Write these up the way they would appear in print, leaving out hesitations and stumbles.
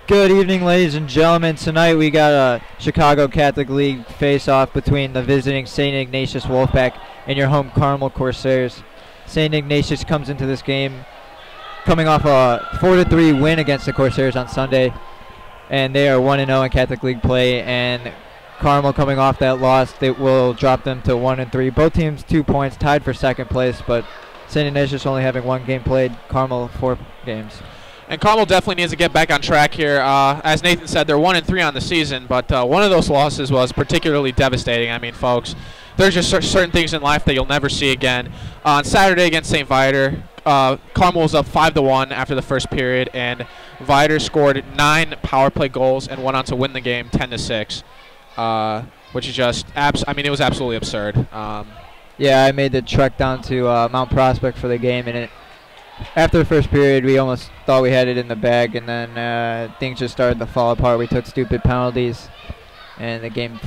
Good evening, ladies and gentlemen. Tonight we got a Chicago Catholic League face-off between the visiting St. Ignatius Wolfpack and your home Carmel Corsairs. St. Ignatius comes into this game coming off a 4-3 win against the Corsairs on Sunday, and they are 1-0 in Catholic League play. And Carmel coming off that loss, they will drop them to 1-3. Both teams 2 points, tied for second place, but St. Ignatius only having one game played. Carmel 4 games. And Carmel definitely needs to get back on track here. As Nathan said, they're 1-3 on the season, but one of those losses was particularly devastating. I mean, folks, there's just certain things in life that you'll never see again. On Saturday against St. Viator, Carmel was up 5-1 after the first period, and Viator scored 9 power play goals and went on to win the game 10-6, which is just it was absolutely absurd. Yeah, I made the trek down to Mount Prospect for the game, and after the first period, we almost thought we had it in the bag, and then things just started to fall apart. We took stupid penalties, and the game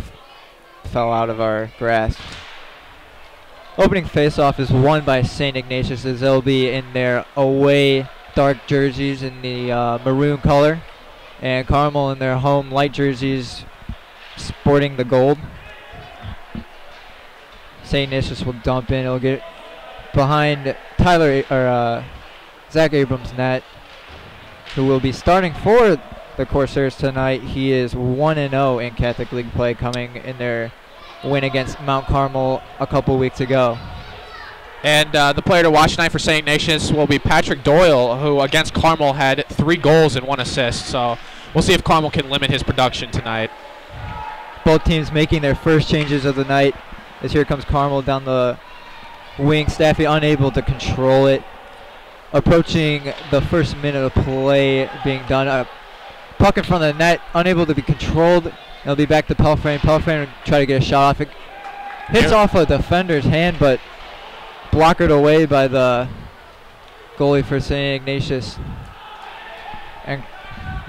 fell out of our grasp. Opening face-off is won by St. Ignatius, as they'll be in their away dark jerseys in the maroon color, and Carmel in their home light jerseys sporting the gold. St. Ignatius will dump in. It'll get behind Zach Abrams' net, who will be starting for the Corsairs tonight. He is 1-0 in Catholic League play, coming in their win against Mount Carmel a couple weeks ago. And the player to watch tonight for St. Ignatius will be Patrick Doyle, who against Carmel had 3 goals and 1 assist. So we'll see if Carmel can limit his production tonight. Both teams making their first changes of the night, as here comes Carmel down the wing. Staffy unable to control it. Approaching the first minute of play being done. Puck in front of the net, unable to be controlled. It'll be back to Pelfrey. Pelfrey will try to get a shot off. It hits off a defender's hand, but blockered away by the goalie for St. Ignatius. And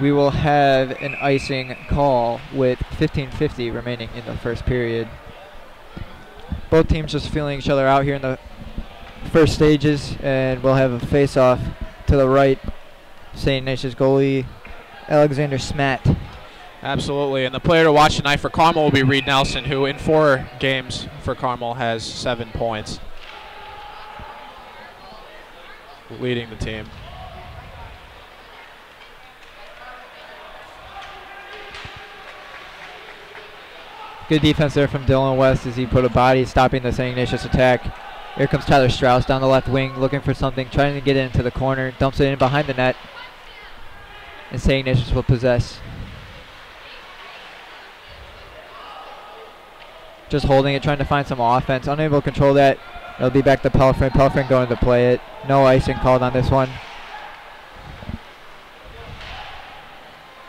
we will have an icing call with 15:50 remaining in the first period. Both teams just feeling each other out here in the first stages, and we'll have a face-off to the right. St. Ignatius goalie Alexander Smat. Absolutely, and the player to watch tonight for Carmel will be Reed Nelson, who in 4 games for Carmel has 7 points, leading the team. Good defense there from Dylan West as he put a body stopping the St. Ignatius attack. Here comes Tyler Strauss down the left wing, looking for something, trying to get it into the corner, dumps it in behind the net, and St. Ignatius will possess. Just holding it, trying to find some offense, unable to control that. It'll be back to Pelfrey. Pelfrey going to play it. No icing called on this one.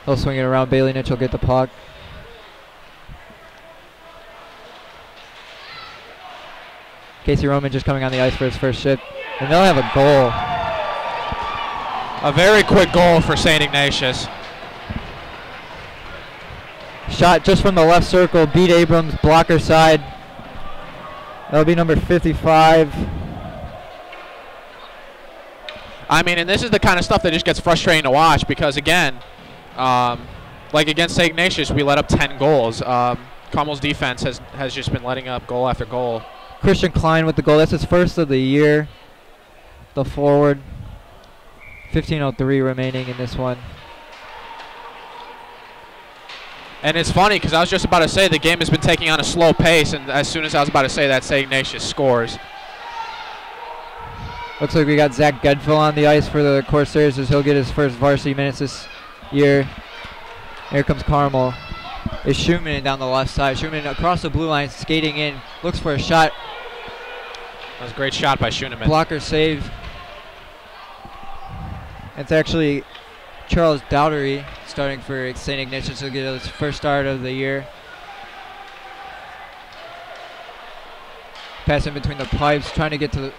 He'll swing it around. Bailey Nitch will get the puck. Casey Roman just coming on the ice for his first shift, and they'll have a goal. A very quick goal for St. Ignatius. Shot just from the left circle, beat Abrams, blocker side. That'll be number 55. I mean, and this is the kind of stuff that just gets frustrating to watch because, again, like against St. Ignatius, we let up 10 goals. Carmel's defense has just been letting up goal after goal. Christian Klein with the goal. That's his first of the year. The forward. 15:03 remaining in this one. And it's funny because I was just about to say the game has been taking on a slow pace, and as soon as I was about to say that, St. Ignatius scores. Looks like we got Zach Gedfill on the ice for the Corsairs as he'll get his first varsity minutes this year. Here comes Carmel. Is Schumann down the left side. Schumann across the blue line, skating in, looks for a shot. That was a great shot by Schumann. Blocker save. It's actually Charles Dowdery starting for St. Ignatius. He'll get his first start of the year. Pass in between the pipes, trying to get to the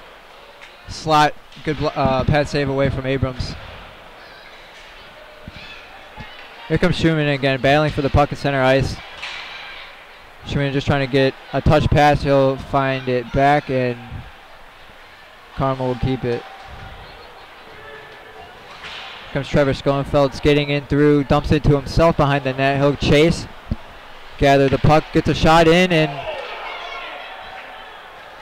slot. Good pad save away from Abrams. Here comes Schumann again, battling for the puck at center ice. Schumann just trying to get a touch pass. He'll find it back, and Carmel will keep it. Comes Trevor Schoenfeld skating in through, dumps into himself behind the net. He'll chase, gather the puck, gets a shot in, and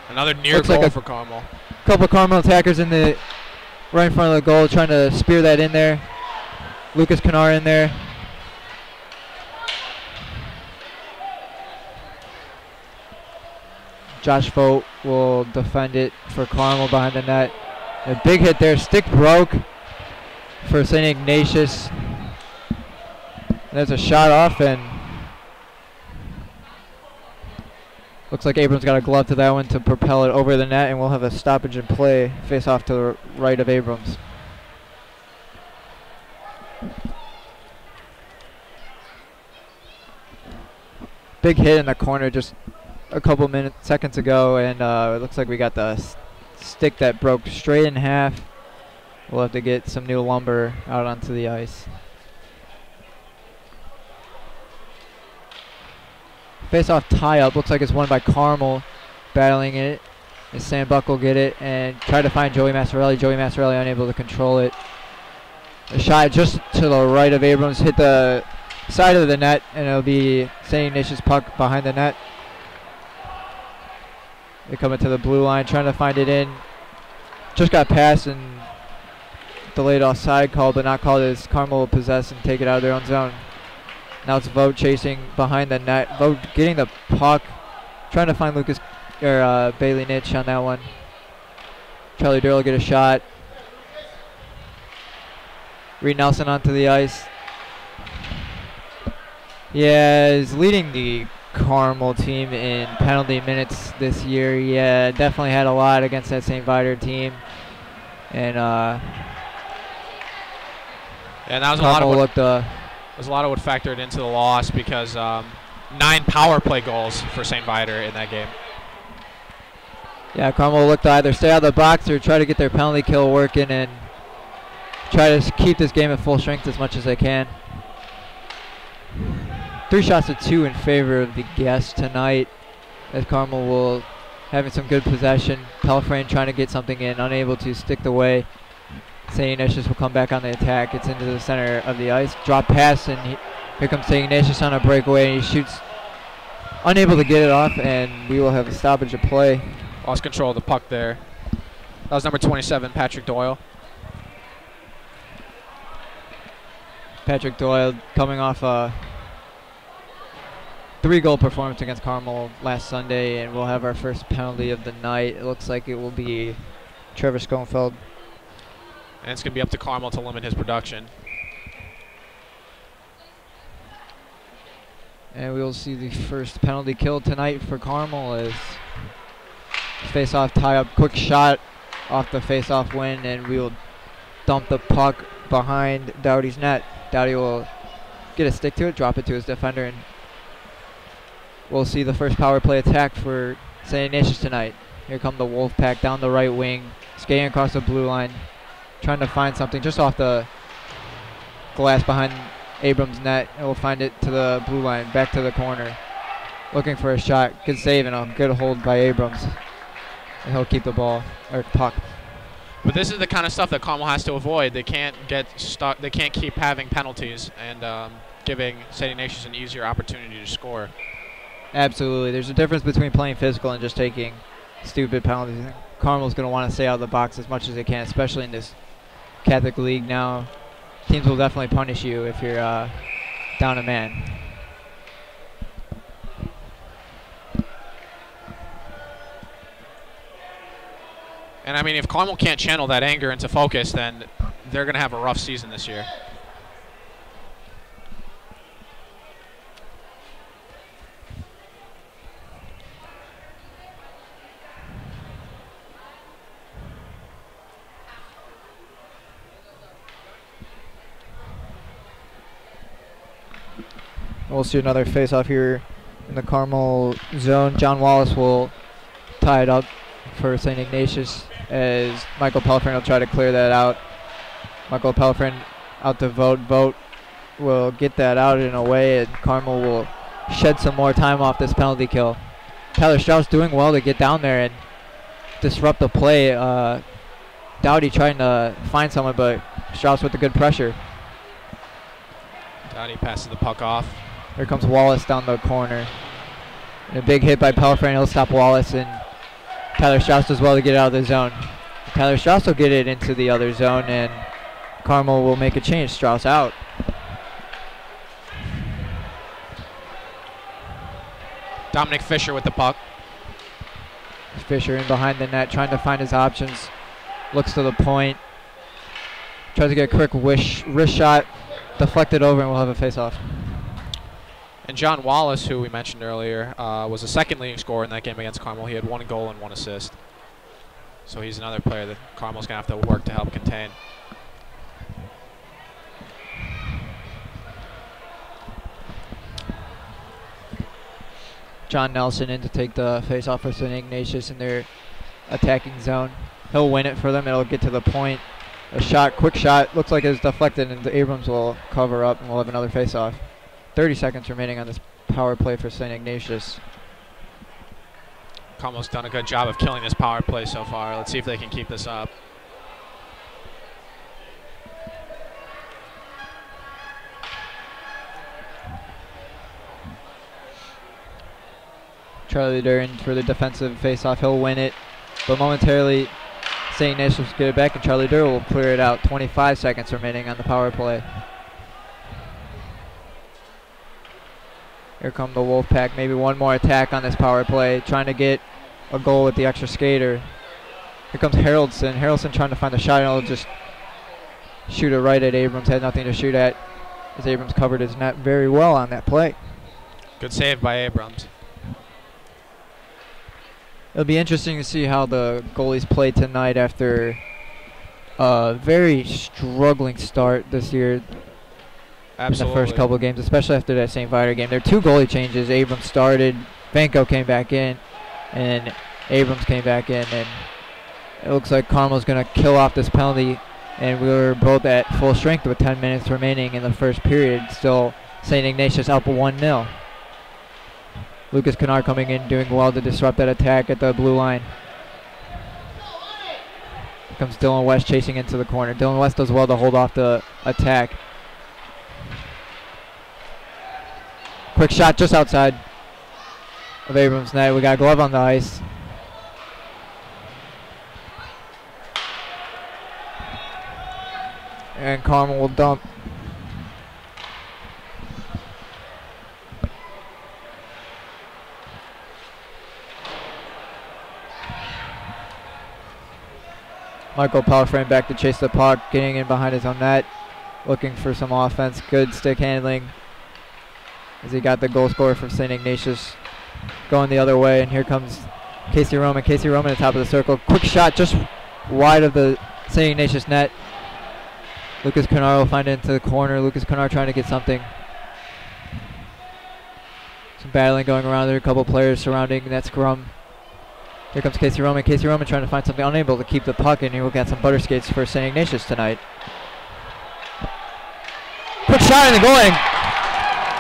another near goal for Carmel. Couple of Carmel attackers in the right in front of the goal, trying to spear that in there. Lucas Canar in there. Josh Vogt will defend it for Carmel behind the net. A big hit there. Stick broke for St. Ignatius. There's a shot off, and looks like Abrams got a glove to that one to propel it over the net, and we'll have a stoppage in play. Face off to the right of Abrams. Big hit in the corner just a couple seconds ago, and it looks like we got the stick that broke straight in half. We'll have to get some new lumber out onto the ice. Face-off tie-up. Looks like it's won by Carmel. Battling it. As Sam Buck will get it and try to find Joey Massarelli. Joey Massarelli unable to control it. A shot just to the right of Abrams. Hit the side of the net, and it'll be St. Ignatius puck behind the net. They come into the blue line, trying to find it in. Just got passed and delayed offside call, but not called as Carmel will possess and take it out of their own zone. Now it's Vogt chasing behind the net. Vogt getting the puck, trying to find Bailey Nitch on that one. Charlie Durrell get a shot. Reed Nelson onto the ice. Yeah, is leading the Carmel team in penalty minutes this year. Yeah, definitely had a lot against that St. Viator team. And that was a lot of what factored into the loss, because 9 power play goals for St. Viator in that game. Yeah, Carmel looked to either stay out of the box or try to get their penalty kill working and try to keep this game at full strength as much as they can. 3 shots to 2 in favor of the guests tonight, as Carmel will having some good possession. Pelfrain trying to get something in, unable to stick the way. St. Ignatius will come back on the attack. It's into the center of the ice. Drop pass, and here comes St. Ignatius on a breakaway, and he shoots, unable to get it off, and we will have a stoppage of play. Lost control of the puck there. That was number 27, Patrick Doyle. Patrick Doyle coming off a 3-goal performance against Carmel last Sunday, and we'll have our first penalty of the night. It looks like it will be Trevor Schoenfeld. And it's going to be up to Carmel to limit his production. And we will see the first penalty kill tonight for Carmel as face-off tie-up. Quick shot off the face-off win, and we will dump the puck behind Dowdy's net. Dowdy will get a stick to it, drop it to his defender, and we'll see the first power play attack for St. Ignatius tonight. Here come the Wolfpack down the right wing, skating across the blue line, trying to find something just off the glass behind Abrams' net, and we'll find it to the blue line, back to the corner. Looking for a shot. Good save and a good hold by Abrams. And he'll keep the ball, or puck. But this is the kind of stuff that Carmel has to avoid. They can't get stuck. They can't keep having penalties and giving St. Ignatius an easier opportunity to score. Absolutely. There's a difference between playing physical and just taking stupid penalties. Carmel's going to want to stay out of the box as much as they can, especially in this Catholic League now. Teams will definitely punish you if you're down a man. And I mean, if Carmel can't channel that anger into focus, then they're going to have a rough season this year. We'll see another face-off here in the Carmel zone. John Wallace will tie it up for St. Ignatius as Michael Pelfrin will try to clear that out. Michael Pelfrin out to Vogt. Vogt will get that out in a way, and Carmel will shed some more time off this penalty kill. Tyler Strauss doing well to get down there and disrupt the play. Dowdy trying to find someone, but Strauss with the good pressure. Dottie passes the puck off. Here comes Wallace down the corner. And a big hit by Pelfrey. He'll stop Wallace, and Tyler Strauss does well to get out of the zone. Tyler Strauss will get it into the other zone, and Carmel will make a change. Strauss out. Dominic Fisher with the puck. Fisher in behind the net, trying to find his options. Looks to the point. Tries to get a quick wrist shot. Deflected over, and we'll have a face-off. And John Wallace, who we mentioned earlier, was the second leading scorer in that game against Carmel. He had 1 goal and 1 assist. So he's another player that Carmel's going to have to work to help contain. John Nelson in to take the face-off for St. Ignatius in their attacking zone. He'll win it for them. It'll get to the point. A shot, quick shot. Looks like it's deflected, and Abrams will cover up, and we'll have another face-off. 30 seconds remaining on this power play for St. Ignatius. Carmel's done a good job of killing this power play so far. Let's see if they can keep this up. Charlie Duran for the defensive face-off. He'll win it, but momentarily St. Ignatius will get it back, and Charlie Duran will clear it out. 25 seconds remaining on the power play. Here come the Wolfpack. Maybe one more attack on this power play, trying to get a goal with the extra skater. Here comes Haraldson. Haraldson trying to find the shot, and he'll just shoot it right at Abrams. Had nothing to shoot at, as Abrams covered his net very well on that play. Good save by Abrams. It'll be interesting to see how the goalies play tonight after a very struggling start this year. Absolutely. In the first couple of games, especially after that St. Viator game. There are 2 goalie changes. Abrams started, Vanko came back in, and Abrams came back in. And it looks like Carmel's going to kill off this penalty, and we were both at full strength with 10 minutes remaining in the first period. Still, St. Ignatius up 1-0. Lucas Kennard coming in, doing well to disrupt that attack at the blue line. Here comes Dylan West chasing into the corner. Dylan West does well to hold off the attack. Quick shot just outside of Abrams' net. We got a glove on the ice. And Carmel will dump. Michael Pelfrey back to chase the puck, getting in behind his own net, looking for some offense. Good stick handling as he got the goal scorer for St. Ignatius going the other way. And here comes Casey Roman. Casey Roman at the top of the circle. Quick shot just wide of the St. Ignatius net. Lucas Kennard will find it into the corner. Lucas Kennard trying to get something. Some battling going around there. A couple players surrounding that scrum. Here comes Casey Roman. Casey Roman trying to find something, unable to keep the puck, and he will get some butter skates for St. Ignatius tonight. Quick shot in the going.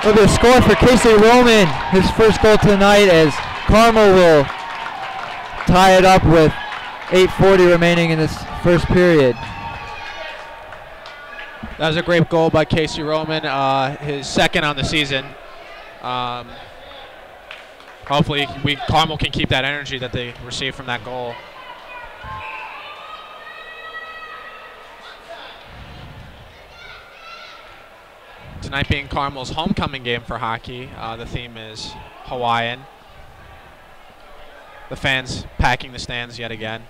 Look at the score for Casey Roman. His first goal tonight, as Carmel will tie it up with 8:40 remaining in this first period. That was a great goal by Casey Roman, his second on the season. Hopefully Carmel can keep that energy that they received from that goal. Tonight being Carmel's homecoming game for hockey, the theme is Hawaiian. The fans packing the stands yet again.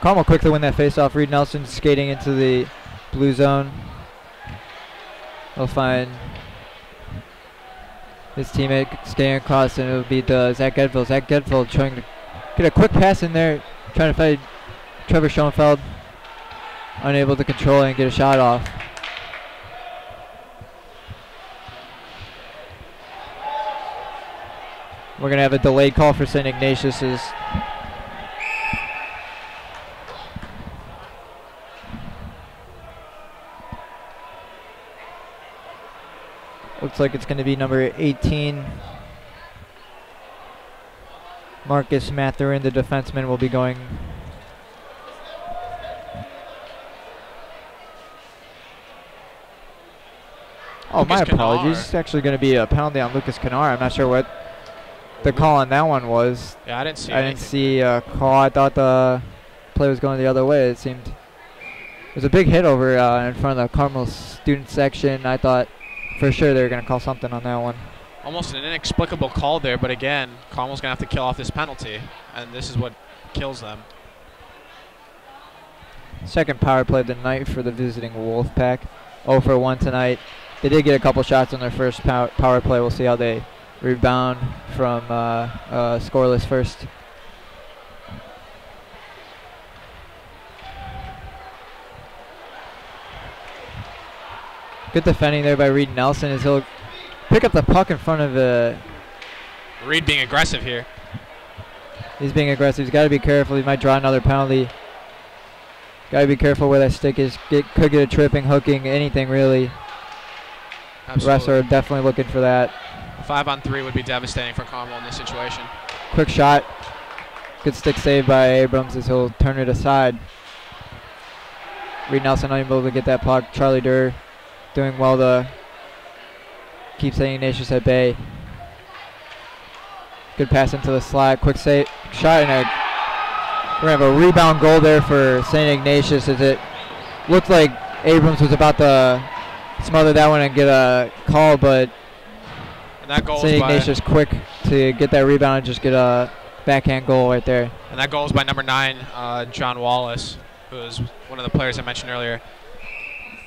Carmel quickly win that face-off. Reed Nelson skating into the blue zone. He'll find his teammate skating across, and it'll be Zach Gedville. Zach Gedville trying to get a quick pass in there, trying to find Trevor Schoenfeld. Unable to control it and get a shot off. We're going to have a delayed call for St. Ignatius. Looks like it's going to be number 18. Marcus Mathurin, the defenseman, will be going. Oh, my apologies. It's actually going to be a penalty on Lucas Canar. I'm not sure what the call on that one was. Yeah, I didn't see didn't see a call. I thought the play was going the other way. It seemed it was a big hit over in front of the Carmel student section. I thought for sure they were going to call something on that one. Almost an inexplicable call there, but again, Carmel's going to have to kill off this penalty, and this is what kills them. Second power play of the night for the visiting Wolfpack. 0 for 1 tonight. They did get a couple shots on their first power play. We'll see how they rebound from scoreless first. Good defending there by Reed Nelson as he'll pick up the puck in front of Reed being aggressive here. He's being aggressive. He's got to be careful. He might draw another penalty. Got to be careful where that stick is. Could get a tripping, hooking, anything really. Absolutely. The refs are definitely looking for that. 5-on-3 would be devastating for Carmel in this situation. Quick shot. Good stick save by Abrams as he'll turn it aside. Reed Nelson unable to get that puck. Charlie Durr doing well to keep St. Ignatius at bay. Good pass into the slot. Quick save. Shot and we're going to have a rebound goal there for St. Ignatius as it looked like Abrams was about to smother that one and get a call, but St. Ignatius quick to get that rebound and just get a backhand goal right there. And that goal is by number 9, John Wallace, who is one of the players I mentioned earlier.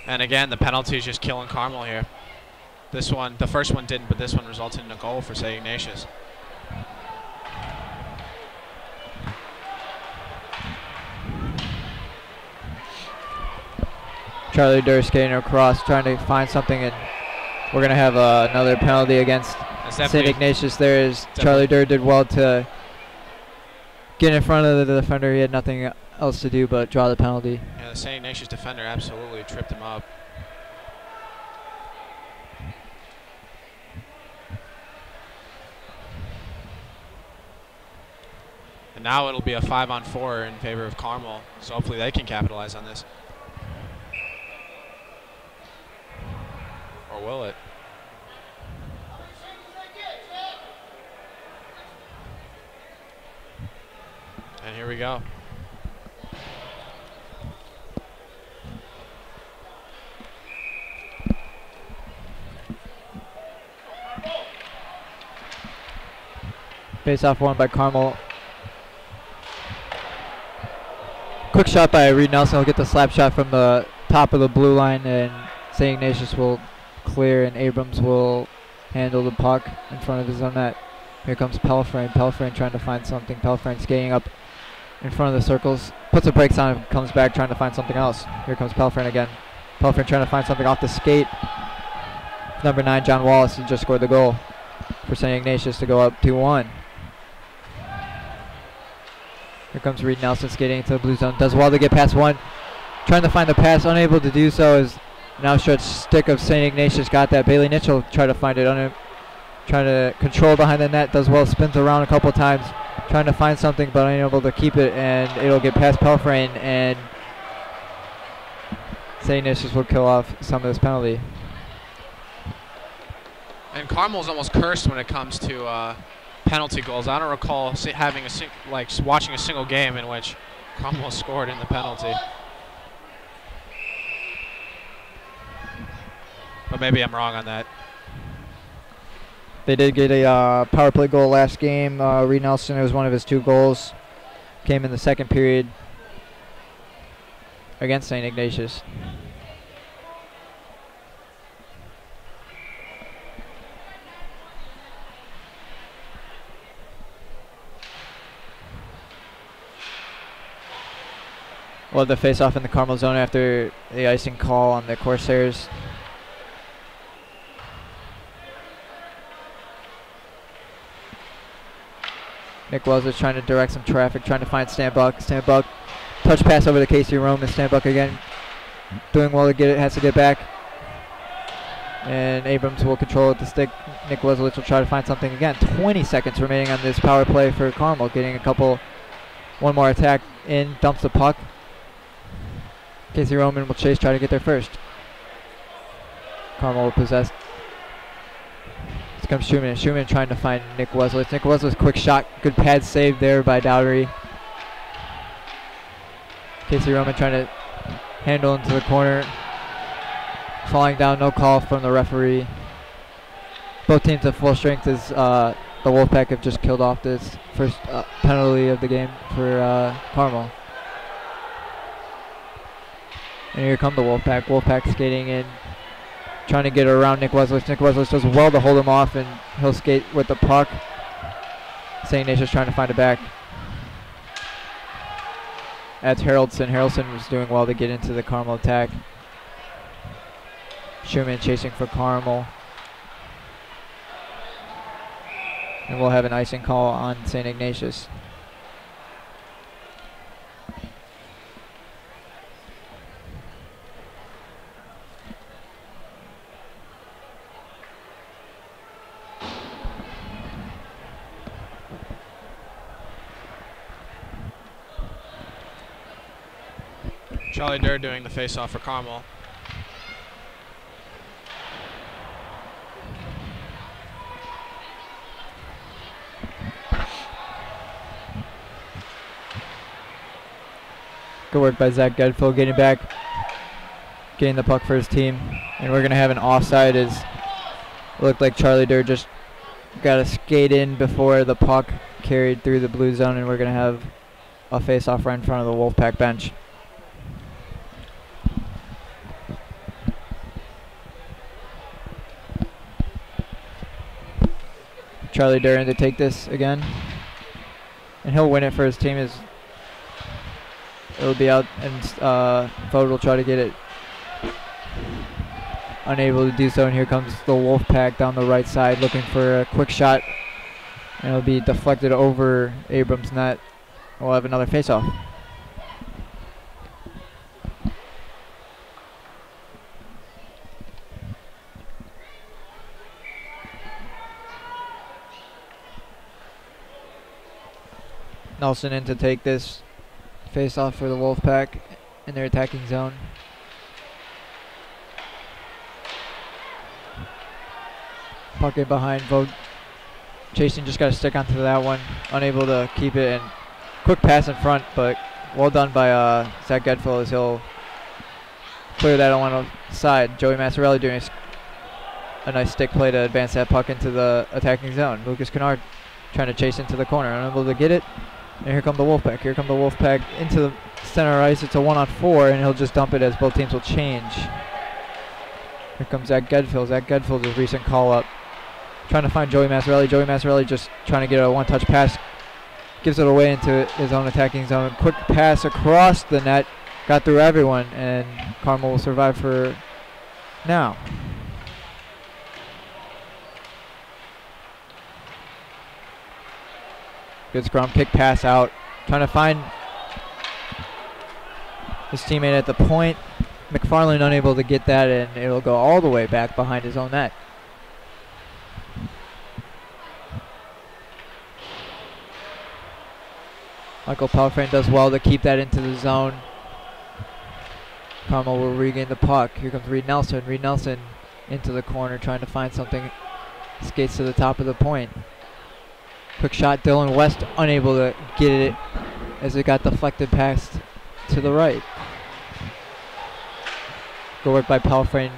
And again, the penalty is just killing Carmel here. This one, the first one didn't, but this one resulted in a goal for St. Ignatius. Charlie Durr skating across, trying to find something, and we're going to have another penalty against St. Ignatius there as Charlie Durr did well to get in front of the defender. He had nothing else to do but draw the penalty. Yeah, the St. Ignatius defender absolutely tripped him up. And now it'll be a 5-on-4 in favor of Carmel, so hopefully they can capitalize on this. Or will it? And here we go. Face off one by Carmel. Quick shot by Reed Nelson. Will get the slap shot from the top of the blue line, and St. Ignatius will clear, and Abrams will handle the puck in front of his own net. Here comes Pelfrain. Pelfrain trying to find something. Pelfrain skating up in front of the circles. Puts the brakes on and comes back trying to find something else. Here comes Pelfrain again. Pelfrain trying to find something off the skate. Number 9, John Wallace, has just scored the goal for St. Ignatius to go up 2-1. Here comes Reed Nelson skating into the blue zone. Does well to get past one. Trying to find the pass. Unable to do so as an outstretched stick of St. Ignatius got that. Bailey Mitchell tried to find it. Trying to control behind the net. Does well. Spins around a couple times. Trying to find something but unable to keep it. And it'll get past Pelfrain. And St. Ignatius will kill off some of this penalty. And Carmel's almost cursed when it comes to penalty goals. I don't recall having watching a single game in which Carmel scored in the penalty. But maybe I'm wrong on that. They did get a power play goal last game. Reed Nelson, it was one of his 2 goals. Came in the second period against St. Ignatius. Well, the face-off in the Carmel zone after the icing call on the Corsairs. Nick Wells is trying to direct some traffic, trying to find Stan Buck. Stan Buck, touch pass over to Casey Rome, and Stan Buck again doing well to get it, has to get back. And Abrams will control the stick. Nick Wesowitz will try to find something again. 20 seconds remaining on this power play for Carmel. Getting one more attack in, dumps the puck. Casey Roman will chase, try to get there first. Carmel will possess. Here comes Schumann. Schumann trying to find Nick Wesowitz. Nick Wesowitz, quick shot. Good pad save there by Dowdery. Casey Roman trying to handle into the corner. Falling down, no call from the referee. Both teams at full strength as the Wolfpack have just killed off this first penalty of the game for Carmel. And here come the Wolfpack. Wolfpack skating in, trying to get around Nick Wesowitz. Nick Wesowitz does well to hold him off, and he'll skate with the puck. St. Ignatius trying to find it back. That's Haraldson. Haraldson was doing well to get into the Carmel attack. Schumann chasing for Carmel. And we'll have an icing call on St. Ignatius. Charlie Durr doing the face-off for Carmel. Good work by Zach Gedfield getting back, getting the puck for his team. And we're going to have an offside as it looked like Charlie Durr just got to skate in before the puck carried through the blue zone, and we're going to have a face-off right in front of the Wolfpack bench. Charlie Durr to take this again, and he'll win it for his team. It'll be out, and Vode will try to get it. Unable to do so, and here comes the Wolfpack down the right side looking for a quick shot, and it'll be deflected over Abrams' net. We'll have another face-off. Nelson in to take this face-off for the Wolfpack in their attacking zone. Puck in behind. Vogt chasing, just got to stick onto that one. Unable to keep it, and quick pass in front, but well done by Zach Gedfield as he'll clear that on one side. Joey Massarelli doing a nice stick play to advance that puck into the attacking zone. Lucas Kennard trying to chase into the corner, unable to get it. And here come the Wolfpack. Here come the Wolfpack into the center ice. It's a 1-on-4, and he'll just dump it as both teams will change. Here comes Zach Gedfield. Zach Gedfield's a recent call-up. Trying to find Joey Massarelli. Joey Massarelli just trying to get a one-touch pass. Gives it away into his own attacking zone. Quick pass across the net. Got through everyone, and Carmel will survive for now. Good scrum, kick pass out. Trying to find his teammate at the point. McFarland unable to get that, and it'll go all the way back behind his own net. Michael Pelfrain does well to keep that into the zone. Carmel will regain the puck. Here comes Reed Nelson. Reed Nelson into the corner trying to find something. Skates to the top of the point. Quick shot, Dylan West unable to get it as it got deflected past to the right. Good work by Pelfrain,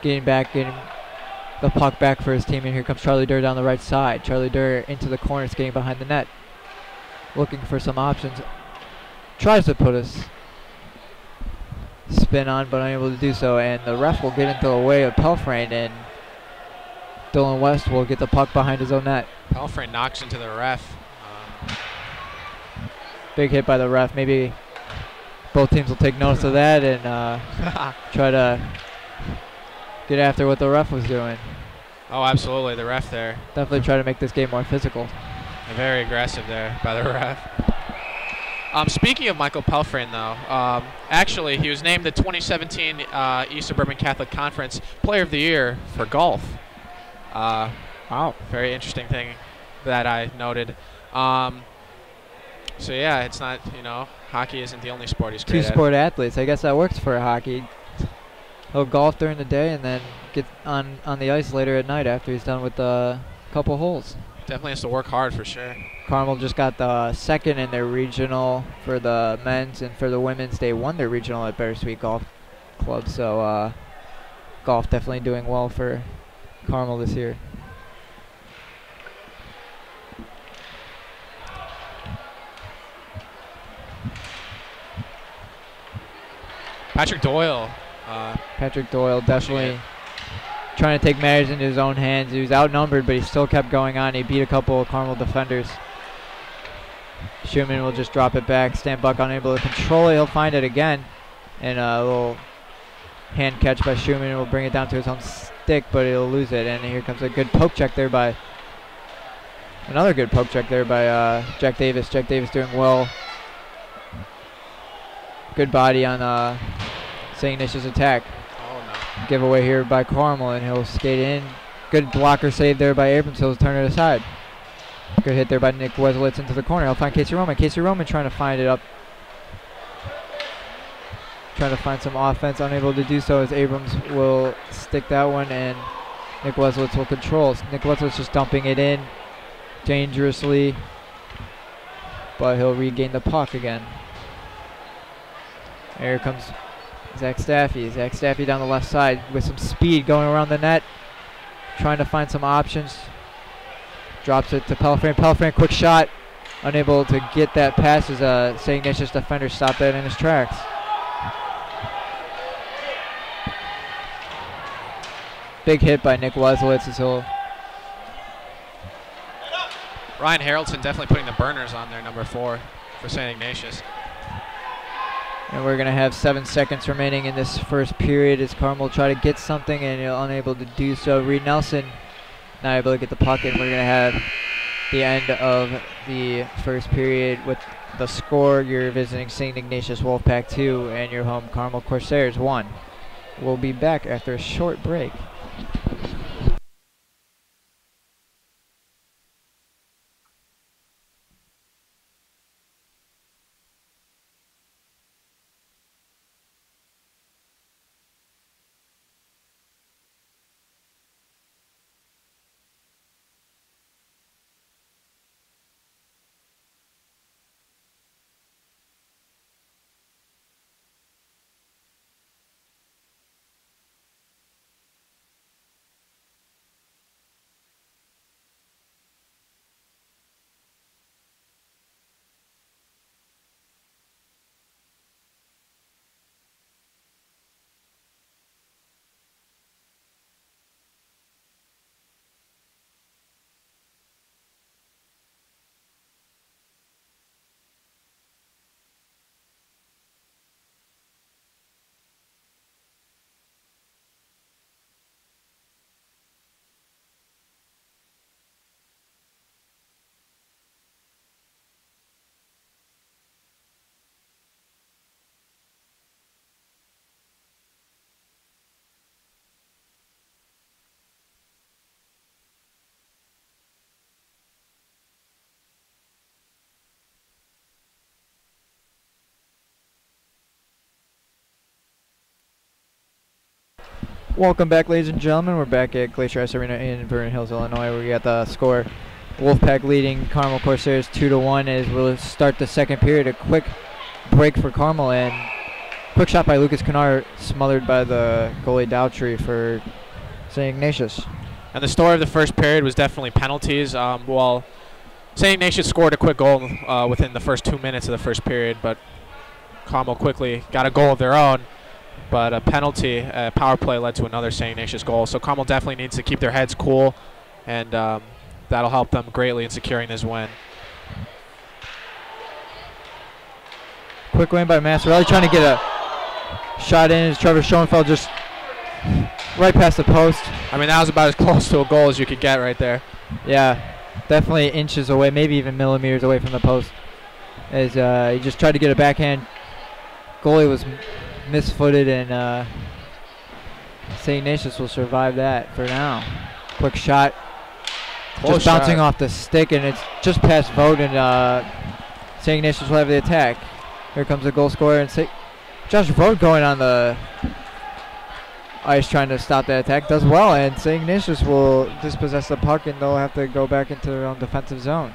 getting the puck back for his team, and here comes Charlie Durr down the right side. Charlie Durr into the corner, skating behind the net. Looking for some options. Tries to put a spin on, but unable to do so, and the ref will get into the way of Pelfrain, and Dylan West will get the puck behind his own net. Pelfrain knocks into the ref. Big hit by the ref. Maybe both teams will take notice of that and try to get after what the ref was doing. Oh, absolutely. The ref there. Definitely try to make this game more physical. Very aggressive there by the ref. Speaking of Michael Pelfrin, though, actually he was named the 2017 East Suburban Catholic Conference Player of the Year for golf. Wow, very interesting thing that I noted. So yeah, it's not, hockey isn't the only sport he's great at. Two-sport athletes. I guess that works for hockey. He'll golf during the day and then get on the ice later at night after he's done with a couple holes. Definitely has to work hard for sure. Carmel just got the second in their regional for the men's, and for the women's, they won their regional at Bittersweet Golf Club. So golf definitely doing well for Carmel this year. Patrick Doyle. Patrick Doyle definitely trying to take matters into his own hands. He was outnumbered, but he still kept going on. He beat a couple of Carmel defenders. Schumann will just drop it back. Stan Buck unable to control it. He'll find it again. And a little hand catch by Schumann will bring it down to his own stick, but he'll lose it. And here comes a good poke check there by another good poke check there by Jack Davis. Jack Davis doing well. Good body on St. Ignatius' attack. Oh, no. Giveaway here by Carmel, and he'll skate in. Good blocker save there by Abrams. He'll turn it aside. Good hit there by Nick Weslitz into the corner. He'll find Casey Roman. Casey Roman trying to find it up. Trying to find some offense. Unable to do so as Abrams will stick that one, and Nick Weslitz will control. Nick Weslitz just dumping it in dangerously, but he'll regain the puck again. Here comes Zach Staffy. Zach Staffy down the left side with some speed going around the net. Trying to find some options. Drops it to Pelfrin. Pelfrin, quick shot. Unable to get that pass as a St. Ignatius defender stopped that in his tracks. Big hit by Nick Weslitz as he'll... Ryan Haraldson definitely putting the burners on there, number 4 for St. Ignatius. And we're going to have 7 seconds remaining in this first period as Carmel try to get something, and he'll unable to do so. Reed Nelson not able to get the puck, and we're going to have the end of the first period with the score. You're visiting St. Ignatius Wolfpack 2 and your home Carmel Corsairs 1. We'll be back after a short break. Welcome back, ladies and gentlemen. We're back at Glacier Ice Arena in Vernon Hills, Illinois. We got the score. Wolfpack leading Carmel Corsairs 2-1 as we'll start the second period. A quick break for Carmel, and quick shot by Lucas Kennard, smothered by the goalie Dowtree for St. Ignatius. And the story of the first period was definitely penalties. Well, St. Ignatius scored a quick goal within the first 2 minutes of the first period, but Carmel quickly got a goal of their own. But a penalty, power play led to another St. Ignatius goal. So Carmel definitely needs to keep their heads cool, and that'll help them greatly in securing this win. Quick win by Massarelli, trying to get a shot in as Trevor Schoenfeld just right past the post. I mean, that was about as close to a goal as you could get right there. Yeah, definitely inches away, maybe even millimeters away from the post. as he just tried to get a backhand. Goalie was misfooted, and St. Ignatius will survive that for now. Quick shot. Close just bouncing shot off the stick, and it's just past Vogt, and St. Ignatius will have the attack. Here comes the goal scorer, and Josh Vogt going on the ice trying to stop that attack. Does well, and St. Ignatius will dispossess the puck, and they'll have to go back into their own defensive zone.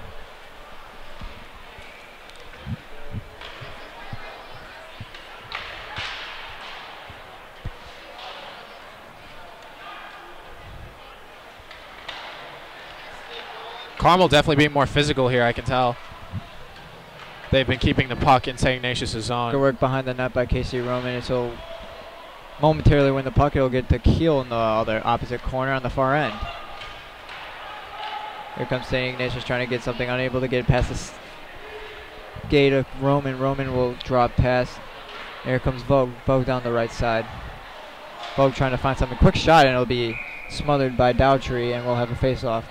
Carmel definitely being more physical here, I can tell. They've been keeping the puck in St. Ignatius' zone. Good work behind the net by Casey Roman, and so momentarily win the puck, it'll get to Keel in the other opposite corner on the far end. Here comes St. Ignatius trying to get something, unable to get it past the skate of Roman. Roman will drop past. Here comes Vogt. Vogt down the right side. Vogt trying to find something. Quick shot, and it'll be smothered by Dowtry, and we'll have a face-off.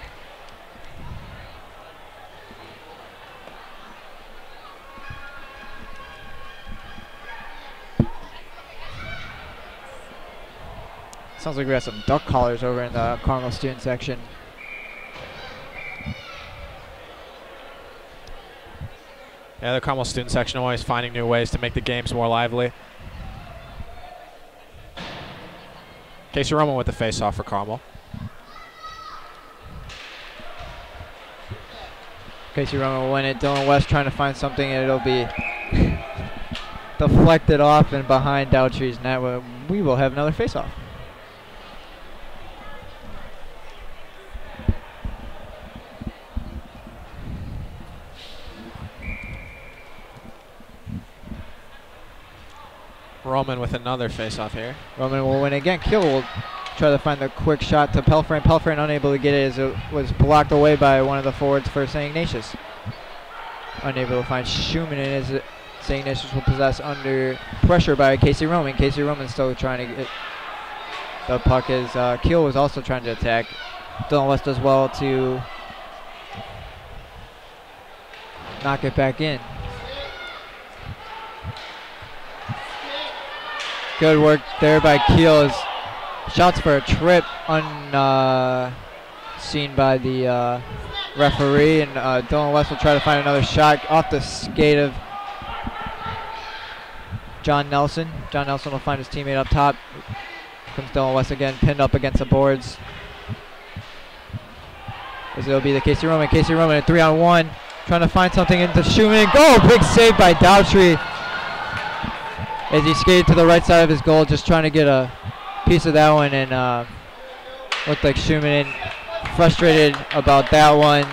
Sounds like we got some duck collars over in the Carmel student section. Yeah, the Carmel student section always finding new ways to make the games more lively. Casey Roman with the face-off for Carmel. Casey Roman will win it. Dylan West trying to find something, and it'll be deflected off and behind Dowtry's net. We will have another face-off. Roman with another face-off here. Roman will win again. Keel will try to find the quick shot to Pelfrain. Pelfrain unable to get it as it was blocked away by one of the forwards for St. Ignatius. Unable to find Schumann, and as St. Ignatius will possess under pressure by Casey Roman. Casey Roman still trying to get the puck as Keel was also trying to attack. Dylan West does well to knock it back in. Good work there by Keel as shots for a trip unseen by the referee, and Dylan West will try to find another shot off the skate of John Nelson. John Nelson will find his teammate up top. Comes Dylan West again, pinned up against the boards. As it'll be the Casey Roman. Casey Roman at 3-on-1, trying to find something into Schumann. Goal! Big save by Dowtry as he skated to the right side of his goal, just trying to get a piece of that one, and looked like Schumann frustrated about that one.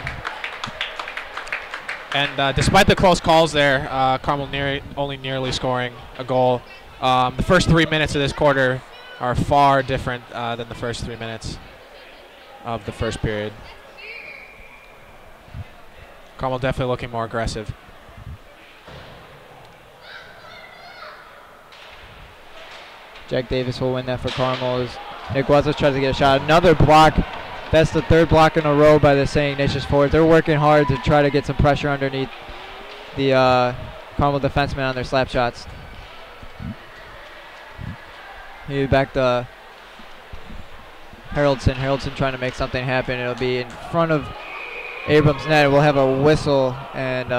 And despite the close calls there, Carmel only nearly scoring a goal. The first 3 minutes of this quarter are far different than the first 3 minutes of the first period. Carmel definitely looking more aggressive. Jack Davis will win that for Carmel as Nick Wesler tries to get a shot. Another block. That's the third block in a row by the St. Ignatius forwards. They're working hard to try to get some pressure underneath the Carmel defensemen on their slap shots. He back to Haraldson. Haraldson trying to make something happen. It'll be in front of Abrams' net. We'll have a whistle, and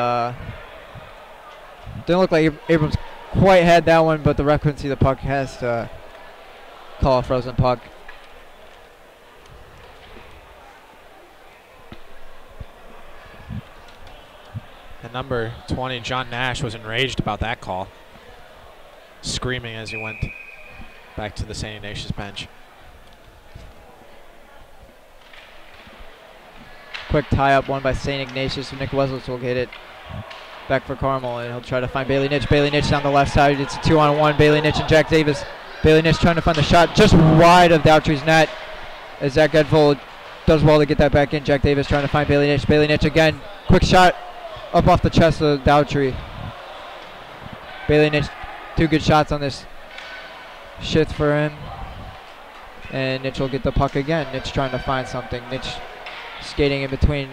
didn't look like Abrams quite had that one, but the ref couldn't see the puck. Has to call a frozen puck. And number 20, John Nash, was enraged about that call, screaming as he went back to the St. Ignatius bench. Quick tie-up one by St. Ignatius. Nick Wesler will get it back for Carmel, and he'll try to find Bailey Nitsch. Bailey Nitsch down the left side. It's a 2-on-1. Bailey Nitsch and Jack Davis. Bailey Nitsch trying to find the shot just wide of Dowtry's net as Zach Edvold does well to get that back in. Jack Davis trying to find Bailey Nitsch. Bailey Nitsch again. Quick shot up off the chest of Dowtry. Bailey Nitsch, 2 good shots on this shift for him. And Nitsch will get the puck again. Nitsch trying to find something. Nitsch skating in between.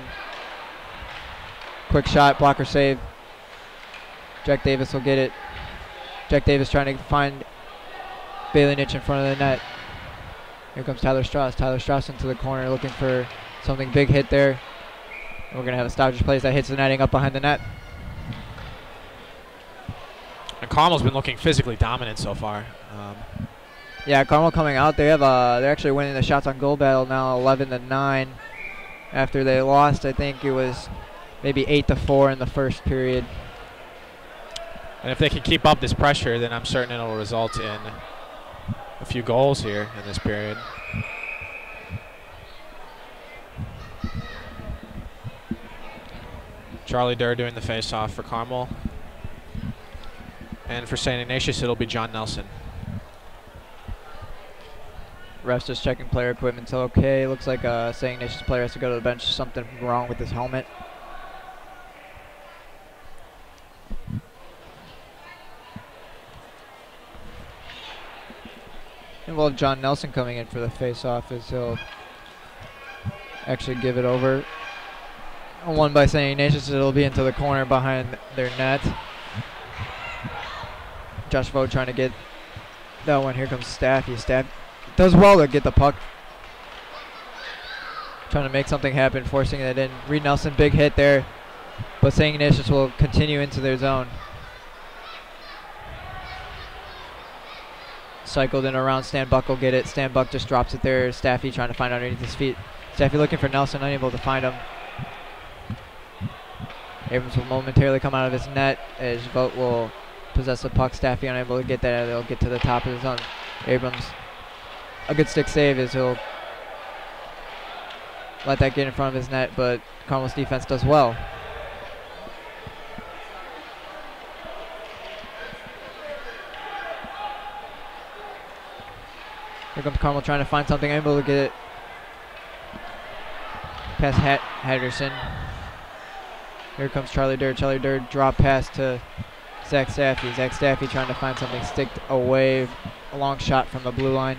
Quick shot, blocker save. Jack Davis will get it. Jack Davis trying to find Bailey Nitch in front of the net. Here comes Tyler Strauss. Tyler Strauss into the corner looking for something big hit there. And we're going to have a stoppage play that hits the netting up behind the net. And Carmel's been looking physically dominant so far. Yeah, Carmel coming out. They're actually winning the shots on goal battle now 11-9. After they lost, I think it was maybe 8-4 in the first period. And if they can keep up this pressure, then I'm certain it'll result in a few goals here in this period. Charlie Durr doing the face-off for Carmel. And for St. Ignatius, it'll be John Nelson. Refs just checking player equipment. So okay, looks like St. Ignatius player has to go to the bench. Something wrong with his helmet. And we'll have John Nelson coming in for the face-off as he'll actually give it over. One by St. Ignatius. It'll be into the corner behind their net. Josh Vogt trying to get that one. Here comes Staffy. Staffy does well to get the puck. Trying to make something happen, forcing it in. Reed Nelson, big hit there. But St. Ignatius will continue into their zone. Cycled in around. Stan Buck will get it. Stan Buck just drops it there. Staffy trying to find underneath his feet. Staffy looking for Nelson, unable to find him. Abrams will momentarily come out of his net as Vogt will possess the puck. Staffy unable to get that. They'll get to the top of the zone. Abrams, a good stick save as he'll let that get in front of his net, but Carmel's defense does well. Here comes Carmel trying to find something, able to get it past Henderson. Here comes Charlie Durr. Charlie Durr drop pass to Zach Staffy. Zach Staffy trying to find something sticked away. A long shot from the blue line.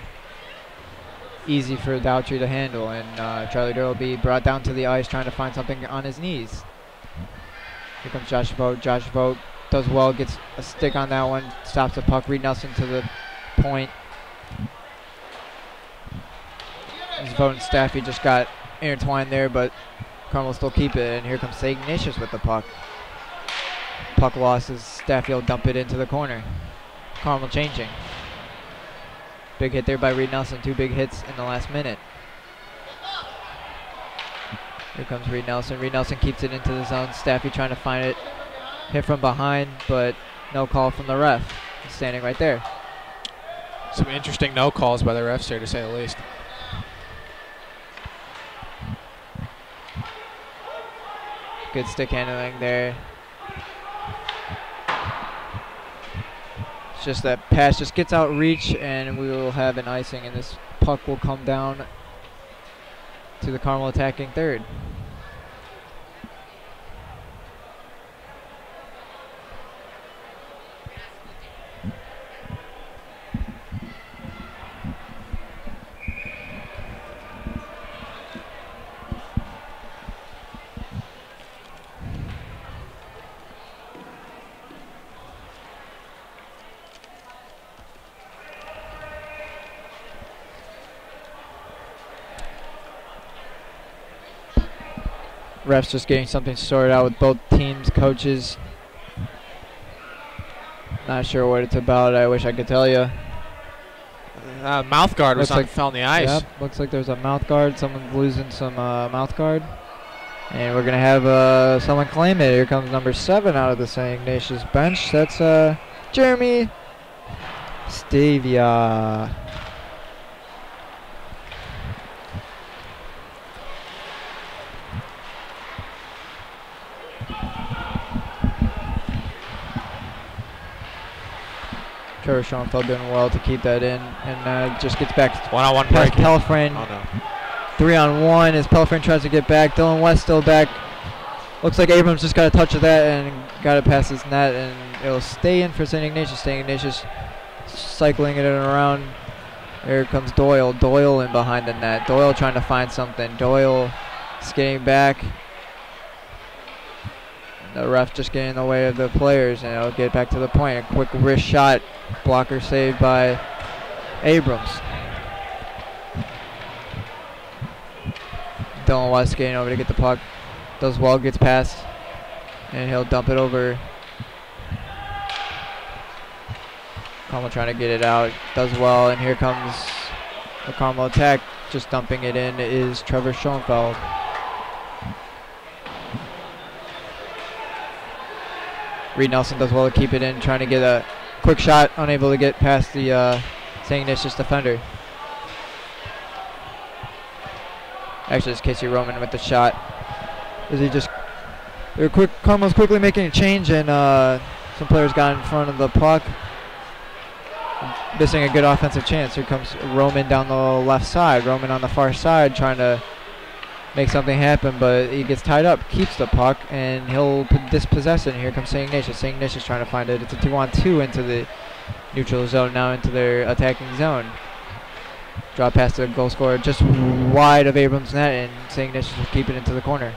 Easy for Daughtry to handle, and Charlie Durr will be brought down to the ice trying to find something on his knees. Here comes Josh Vogt. Josh Vogt does well, gets a stick on that one, stops the puck. Reed Nelson to the point. Vogt and Staffy just got intertwined there, but Carmel will still keep it, and here comes St. Ignatius with the puck. Puck losses. Staffy will dump it into the corner. Carmel changing. Big hit there by Reed Nelson. 2 big hits in the last minute. Here comes Reed Nelson. Reed Nelson keeps it into the zone. Staffy trying to find it. Hit from behind, but no call from the ref. He's standing right there. Some interesting no calls by the refs here, to say the least. Good stick handling there. It's just that pass just gets out reach, and we will have an icing, and this puck will come down to the Carmel attacking third. Refs just getting something sorted out with both teams' coaches. Not sure what it's about. I wish I could tell you. Mouth guard fell on the ice. Yep, looks like there's a mouth guard. Someone's losing some mouth guard. And we're going to have someone claim it. Here comes number 7 out of the St. Ignatius bench. That's Jeremy Stavia. Trevor Schoenfeld doing well to keep that in, and just gets back one-on-one past break. Pelfrin. Oh, no. 3-on-1 as Pelfrin tries to get back. Dylan West still back. Looks like Abrams just got a touch of that and got it past his net, and it'll stay in for St. Ignatius. St. Ignatius cycling it around. Here comes Doyle. Doyle in behind the net. Doyle trying to find something. Doyle skating back. The ref just getting in the way of the players, and it'll get back to the point. A quick wrist shot, blocker saved by Abrams. Dylan West getting over to get the puck. Does well, gets past, and he'll dump it over. Carmel trying to get it out. Does well, and here comes the Carmel attack. Just dumping it in is Trevor Schoenfeld. Reed Nelson does well to keep it in, trying to get a quick shot, unable to get past the St. Ignatius defender. Actually, it's Casey Roman with the shot. Carmel's quickly making a change, and some players got in front of the puck, missing a good offensive chance. Here comes Roman down the left side. Roman on the far side trying to make something happen, but he gets tied up, keeps the puck, and he'll dispossess it. And here comes St. Ignatius. St. Ignatius trying to find it. It's a 2-on-2 into the neutral zone, now into their attacking zone. Drop pass to the goal scorer, just wide of Abrams' net, and St. Ignatius will keep it into the corner.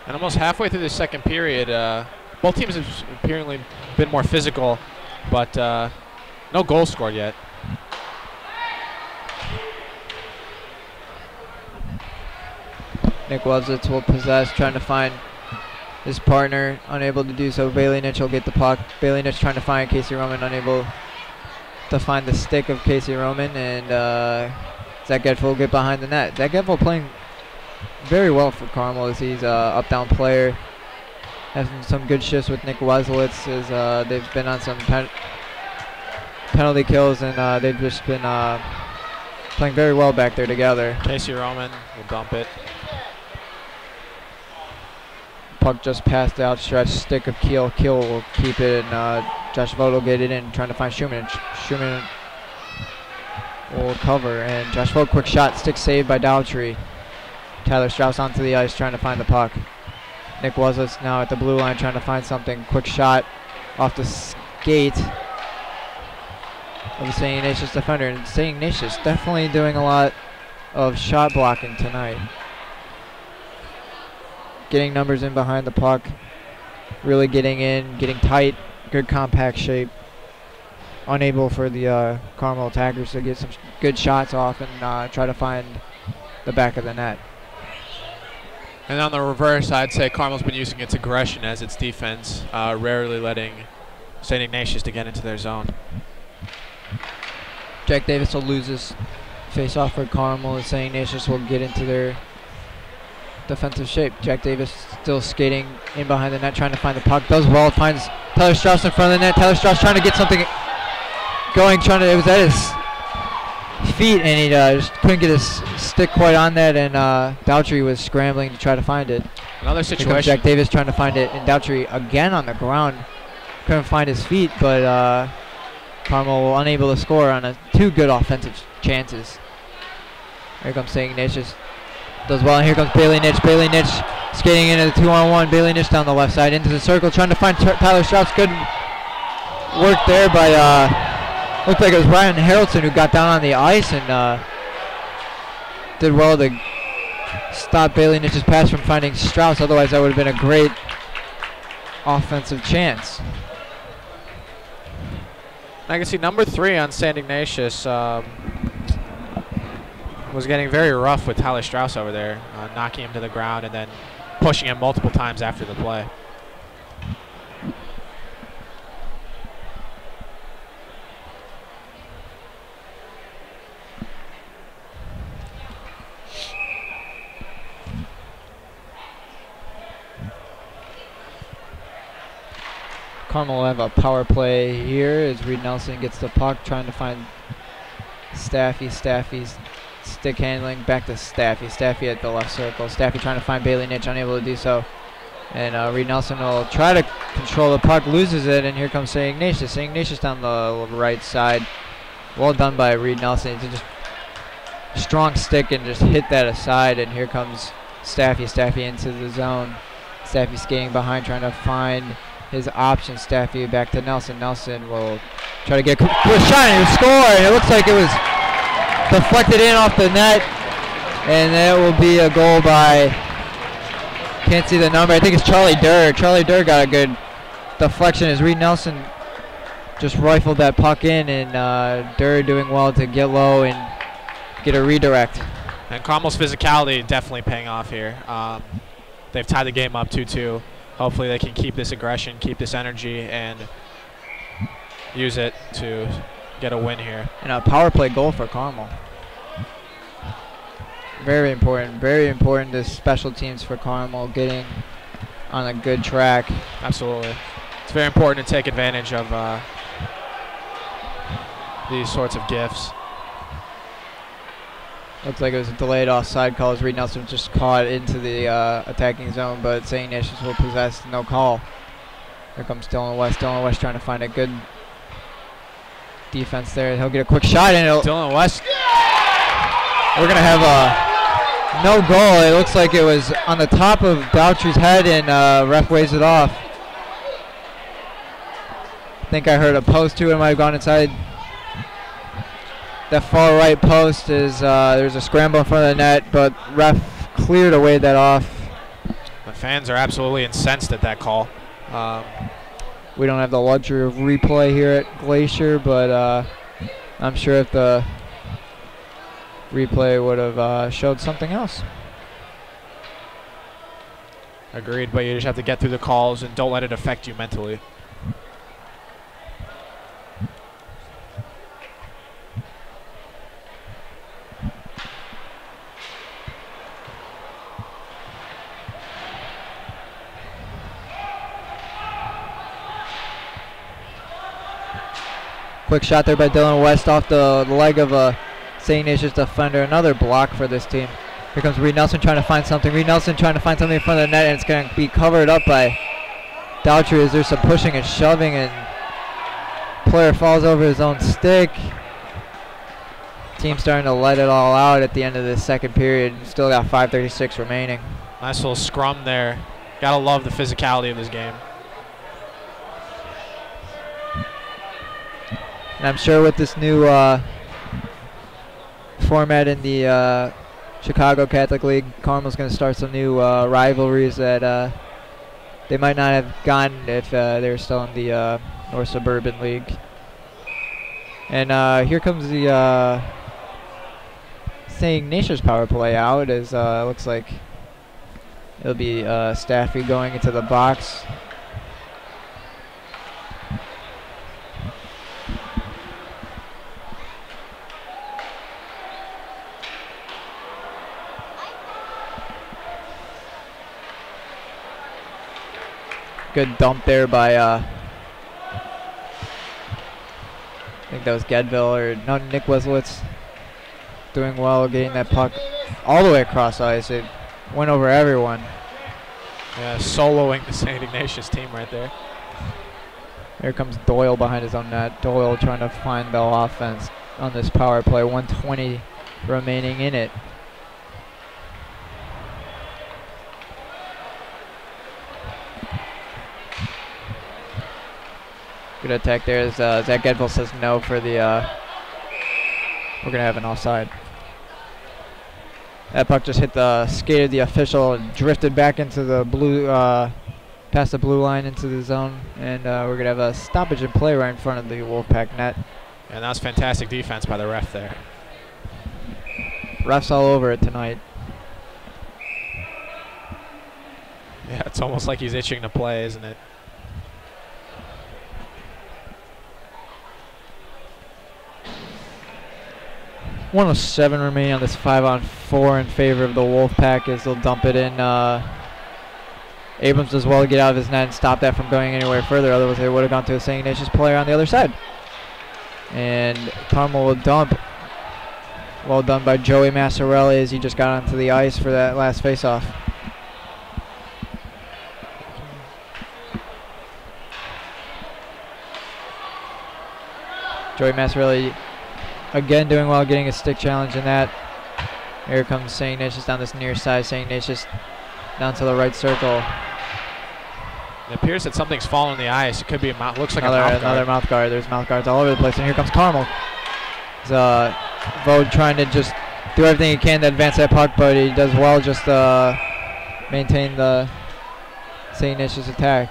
And almost halfway through the second period, both teams have apparently been more physical, but no goal scored yet. Nick Welsitz will possess, trying to find his partner, unable to do so. Bailey Nitch will get the puck. Bailey Nitch trying to find Casey Roman, unable to find the stick of Casey Roman, and Zach Gedful will get behind the net. Zach Gedful playing very well for Carmel as he's up-down player. Having some good shifts with Nick Welsitz as they've been on some penalty kills, and they've just been playing very well back there together. Casey Roman will dump it. Puck just past the outstretched stick of Keel. Keel will keep it, and Josh Vogt will get it in, trying to find Schumann. Schumann will cover, and Josh Vogt, quick shot, stick saved by Dowtry. Tyler Strauss onto the ice, trying to find the puck. Nick Welsitz now at the blue line, trying to find something. Quick shot off the skate of the St. Ignatius defender, and St. Ignatius definitely doing a lot of shot blocking tonight. Getting numbers in behind the puck, really getting in, getting tight, good compact shape. Unable for the Carmel attackers to get some good shots off and try to find the back of the net. And on the reverse, I'd say Carmel's been using its aggression as its defense, rarely letting St. Ignatius to get into their zone. Jack Davis will lose his face-off for Carmel, and St. Ignatius will get into their defensive shape. Jack Davis still skating in behind the net, trying to find the puck. Does well, finds Tyler Strauss in front of the net. Tyler Strauss trying to get something going, it was at his feet, and he just couldn't get his stick quite on that, and Dowtry was scrambling to try to find it. Another Here comes situation. Jack Davis trying to find it, and Dowtry again on the ground. Couldn't find his feet, but Carmel unable to score on two good offensive chances. Here comes St. Ignatius. Does well, and here comes Bailey Nitch. Bailey Nitch skating into the 2-on-1. Bailey Nitch down the left side into the circle, trying to find Tyler Strauss. Good work there by, looked like it was Ryan Harrelson who got down on the ice and did well to stop Bailey Nitch's pass from finding Strauss. Otherwise, that would have been a great offensive chance. I can see number 3 on St. Ignatius was getting very rough with Tyler Strauss over there, knocking him to the ground and then pushing him multiple times after the play. Carmel will have a power play here as Reed Nelson gets the puck, trying to find Staffy. Staffy's stick handling back to Staffy. Staffy at the left circle. Staffy trying to find Bailey Nitch, unable to do so. And Reed Nelson will try to control the puck, loses it, and here comes St. Ignatius. St. Ignatius down the right side. Well done by Reed Nelson. He just strong stick and just hit that aside, and here comes Staffy. Staffy into the zone. Staffy skating behind, trying to find his option. Staffy back to Nelson. Nelson will try to get a quick shot and he'll score. And it looks like it was deflected in off the net, and that will be a goal by, can't see the number, I think it's Charlie Durr. Charlie Durr got a good deflection as Reed Nelson just rifled that puck in, and Durr doing well to get low and get a redirect. And Carmel's physicality definitely paying off here. They've tied the game up 2-2. Hopefully they can keep this aggression, keep this energy, and use it to get a win here. And a power play goal for Carmel. Very important this special teams for Carmel, getting on a good track. Absolutely. It's very important to take advantage of these sorts of gifts. Looks like it was a delayed offside call as Reed Nelson just caught into the attacking zone, but St. Ignatius will possess, no call. Here comes Dylan West. Dylan West trying to find a good defense there. He'll get a quick shot, and Dylan West. We're going to have a no goal. It looks like it was on the top of Dautry's head, and ref waves it off. I think I heard a post too. It might have gone inside. That far right post is there's a scramble in front of the net, but ref cleared away that off. The fans are absolutely incensed at that call. We don't have the luxury of replay here at Glacier, but I'm sure if the replay would have showed something else. Agreed, but you just have to get through the calls and don't let it affect you mentally. Quick shot there by Dylan West off the leg of a St. Ignatius defender. Another block for this team. Here comes Reed Nelson trying to find something. Reed Nelson trying to find something in front of the net, and it's going to be covered up by Dautry as there's some pushing and shoving, and player falls over his own stick. Team starting to let it all out at the end of this second period. Still got 5:36 remaining. Nice little scrum there. Gotta love the physicality of this game. And I'm sure with this new format in the Chicago Catholic League, Carmel's going to start some new rivalries that they might not have gotten if they were still in the North Suburban League. And here comes the St. Ignatius power play out, as looks like it'll be Staffy going into the box. Good dump there by, I think that was Gedville, or no, Nick Weslowitz. Doing well, getting that puck all the way across ice. It went over everyone. Yeah, soloing the St. Ignatius team right there. Here comes Doyle behind his own net. Doyle trying to find the offense on this power play. 1:20 remaining in it. Good attack there as Zach Gedville says no for the, we're going to have an offside. That puck just hit the skate of the official and drifted back into the blue, past the blue line into the zone. And we're going to have a stoppage in play right in front of the Wolfpack net. And that was fantastic defense by the ref there. Refs all over it tonight. Yeah, it's almost like he's itching to play, isn't it? .107 remaining on this 5-on-4 in favor of the Wolfpack as they'll dump it in. Abrams does well to get out of his net and stop that from going anywhere further. Otherwise, they would have gone to a St. Ignatius player on the other side. And Carmel will dump. Well done by Joey Massarelli as he just got onto the ice for that last faceoff. Joey Massarelli again doing well, getting a stick challenge in that. Here comes St. Ignatius down this near side. St. Ignatius down to the right circle. It appears that something's fallen on the ice. It could be a mouth. Looks like another mouth guard. There's mouth guards all over the place. And here comes Carmel. Vode trying to just do everything he can to advance that puck, but he does well just maintain the St. Ignatius attack.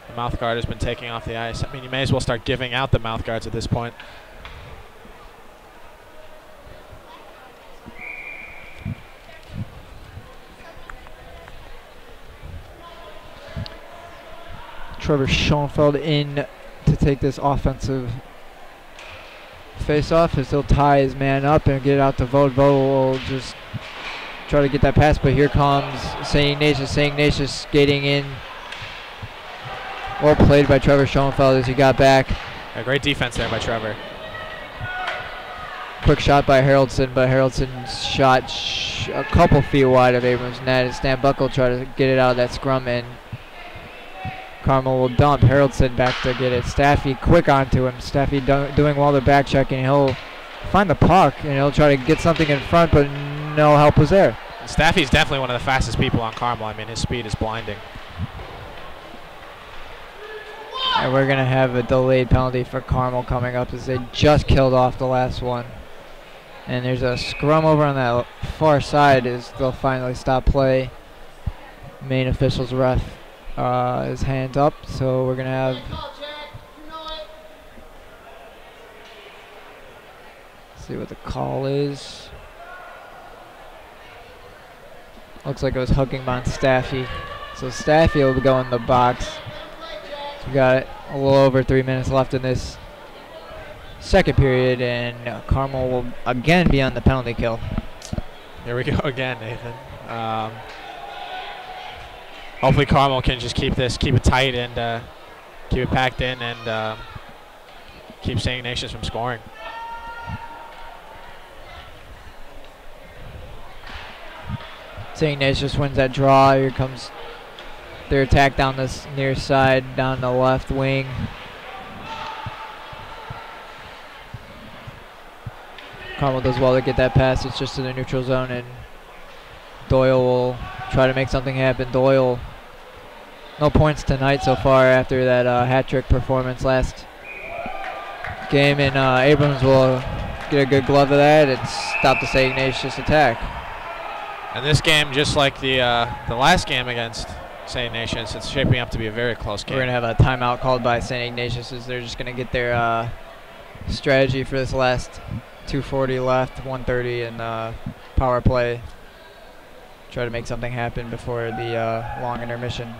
The mouth guard has been taking off the ice. I mean, you may as well start giving out the mouth guards at this point. Trevor Schoenfeld in to take this offensive face-off as he'll tie his man up and get it out to Vode. Vode will just try to get that pass, but here comes St. Ignatius. St. Ignatius skating in. Well played by Trevor Schoenfeld as he got back. A great defense there by Trevor. Quick shot by Haraldson, but Haraldson's shot a couple feet wide of Abrams' net. And Stan Buckle tried to get it out of that scrum, and Carmel will dump. Haraldson back to get it. Staffy quick onto him. Staffy doing well the back check, and he'll find the puck, and he'll try to get something in front, but no help was there. Staffy's definitely one of the fastest people on Carmel. I mean, his speed is blinding. And we're going to have a delayed penalty for Carmel coming up as they just killed off the last one. And there's a scrum over on that far side as they'll finally stop play. Main official's ref his hands up, so we're going to have... see what the call is. Looks like it was hooking on Staffy. So Staffy will go in the box. So we got a little over 3 minutes left in this second period, and Carmel will again be on the penalty kill. Here we go again, Nathan. Hopefully Carmel can just keep it tight and keep it packed in and keep St. Ignatius from scoring. St. Ignatius wins that draw. Here comes their attack down this near side, down the left wing. Carmel does well to get that pass. It's just to the neutral zone, and Doyle will try to make something happen. Doyle, no points tonight so far after that hat trick performance last game, and Abrams will get a good glove of that and stop the St. Ignatius attack. And this game, just like the last game against St. Ignatius, it's shaping up to be a very close game. We're going to have a timeout called by St. Ignatius as they're just going to get their strategy for this last 2:40 left, 1:30 in power play. Try to make something happen before the long intermission.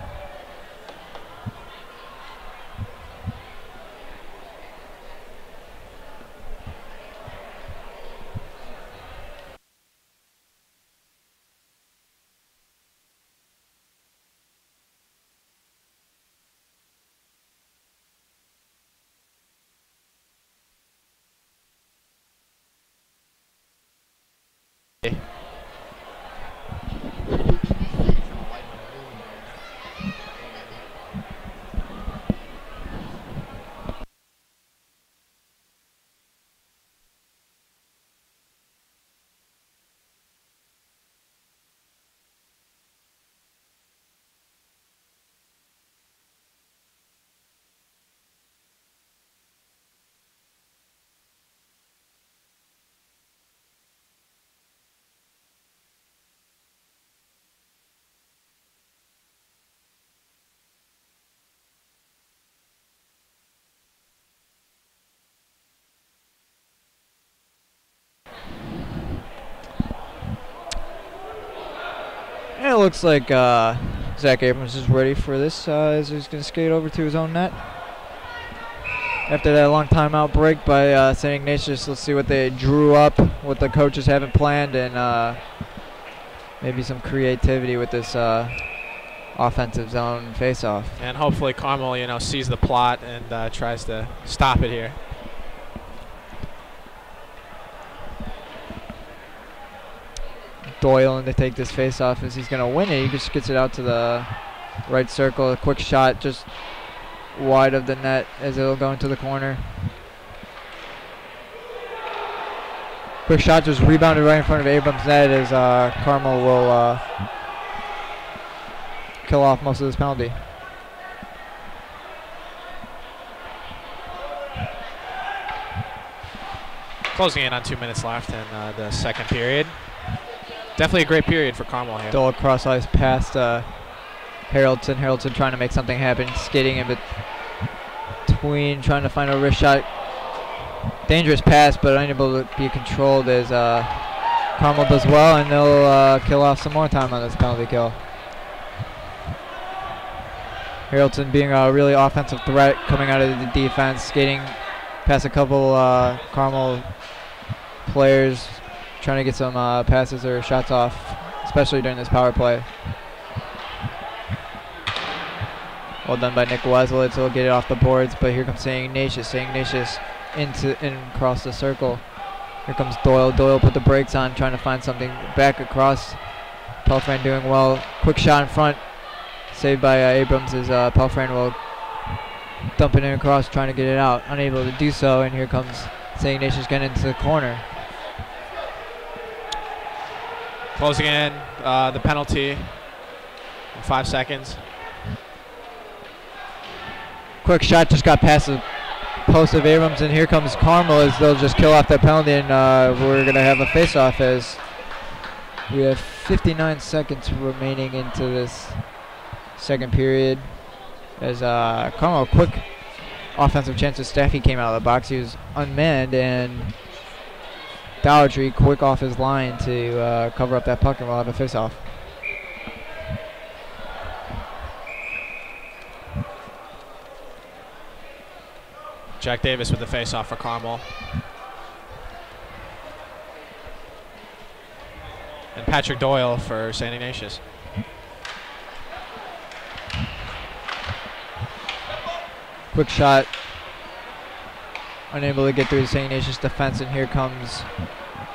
It looks like Zach Abrams is ready for this as he's going to skate over to his own net. After that long timeout break by St. Ignatius, let's see what they drew up, what the coaches haven't planned, and maybe some creativity with this offensive zone face-off. And hopefully Carmel, sees the plot and tries to stop it here. Doyle in to take this face-off as he's going to win it. He just gets it out to the right circle. A quick shot just wide of the net as it'll go into the corner. Quick shot just rebounded right in front of Abrams' net as Carmel will kill off most of this penalty. Closing in on 2 minutes left in the second period. Definitely a great period for Carmel here. Dole cross ice past Haraldson. Haraldson trying to make something happen, skating in between, trying to find a wrist shot. Dangerous pass, but unable to be controlled as Carmel does well, and they'll kill off some more time on this penalty kill. Haraldson being a really offensive threat coming out of the defense, skating past a couple Carmel players, trying to get some passes or shots off, especially during this power play. Well done by Nick Weslitz. He'll get it off the boards, but here comes Ignatius. Ignatius in across the circle. Here comes Doyle. Doyle put the brakes on, trying to find something back across. Pelfran doing well. Quick shot in front, saved by Abrams as Pelfran will dump it in across, trying to get it out. Unable to do so, and here comes Ignatius getting into the corner. Closing in the penalty in 5 seconds. Quick shot just got past the post of Abrams, and here comes Carmel as they'll just kill off that penalty, and we're going to have a face-off as we have 59 seconds remaining into this second period. As Carmel, quick offensive chance as Staffy came out of the box. He was unmanned, and Dowdry quick off his line to cover up that puck, and we'll have a face-off. Jack Davis with the face-off for Carmel. And Patrick Doyle for St. Ignatius. Quick shot. Unable to get through the St. Ignatius defense, and here comes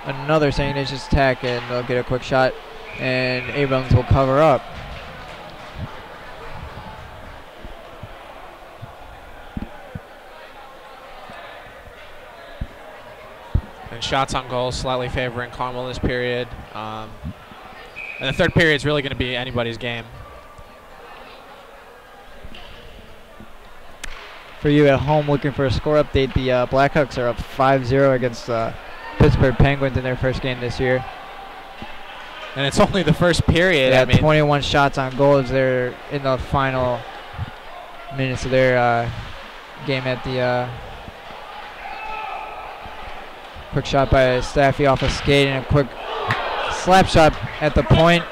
another St. Ignatius attack, and they'll get a quick shot, and Abrams will cover up. And shots on goal slightly favoring Carmel this period. And the third period is really going to be anybody's game. For you at home looking for a score update, the Blackhawks are up 5-0 against the Pittsburgh Penguins in their first game this year. And it's only the first period. They I had mean, 21 shots on goal as they're in the final minutes of their game at the quick shot by Staffy off a skate, and a quick slap shot at the point.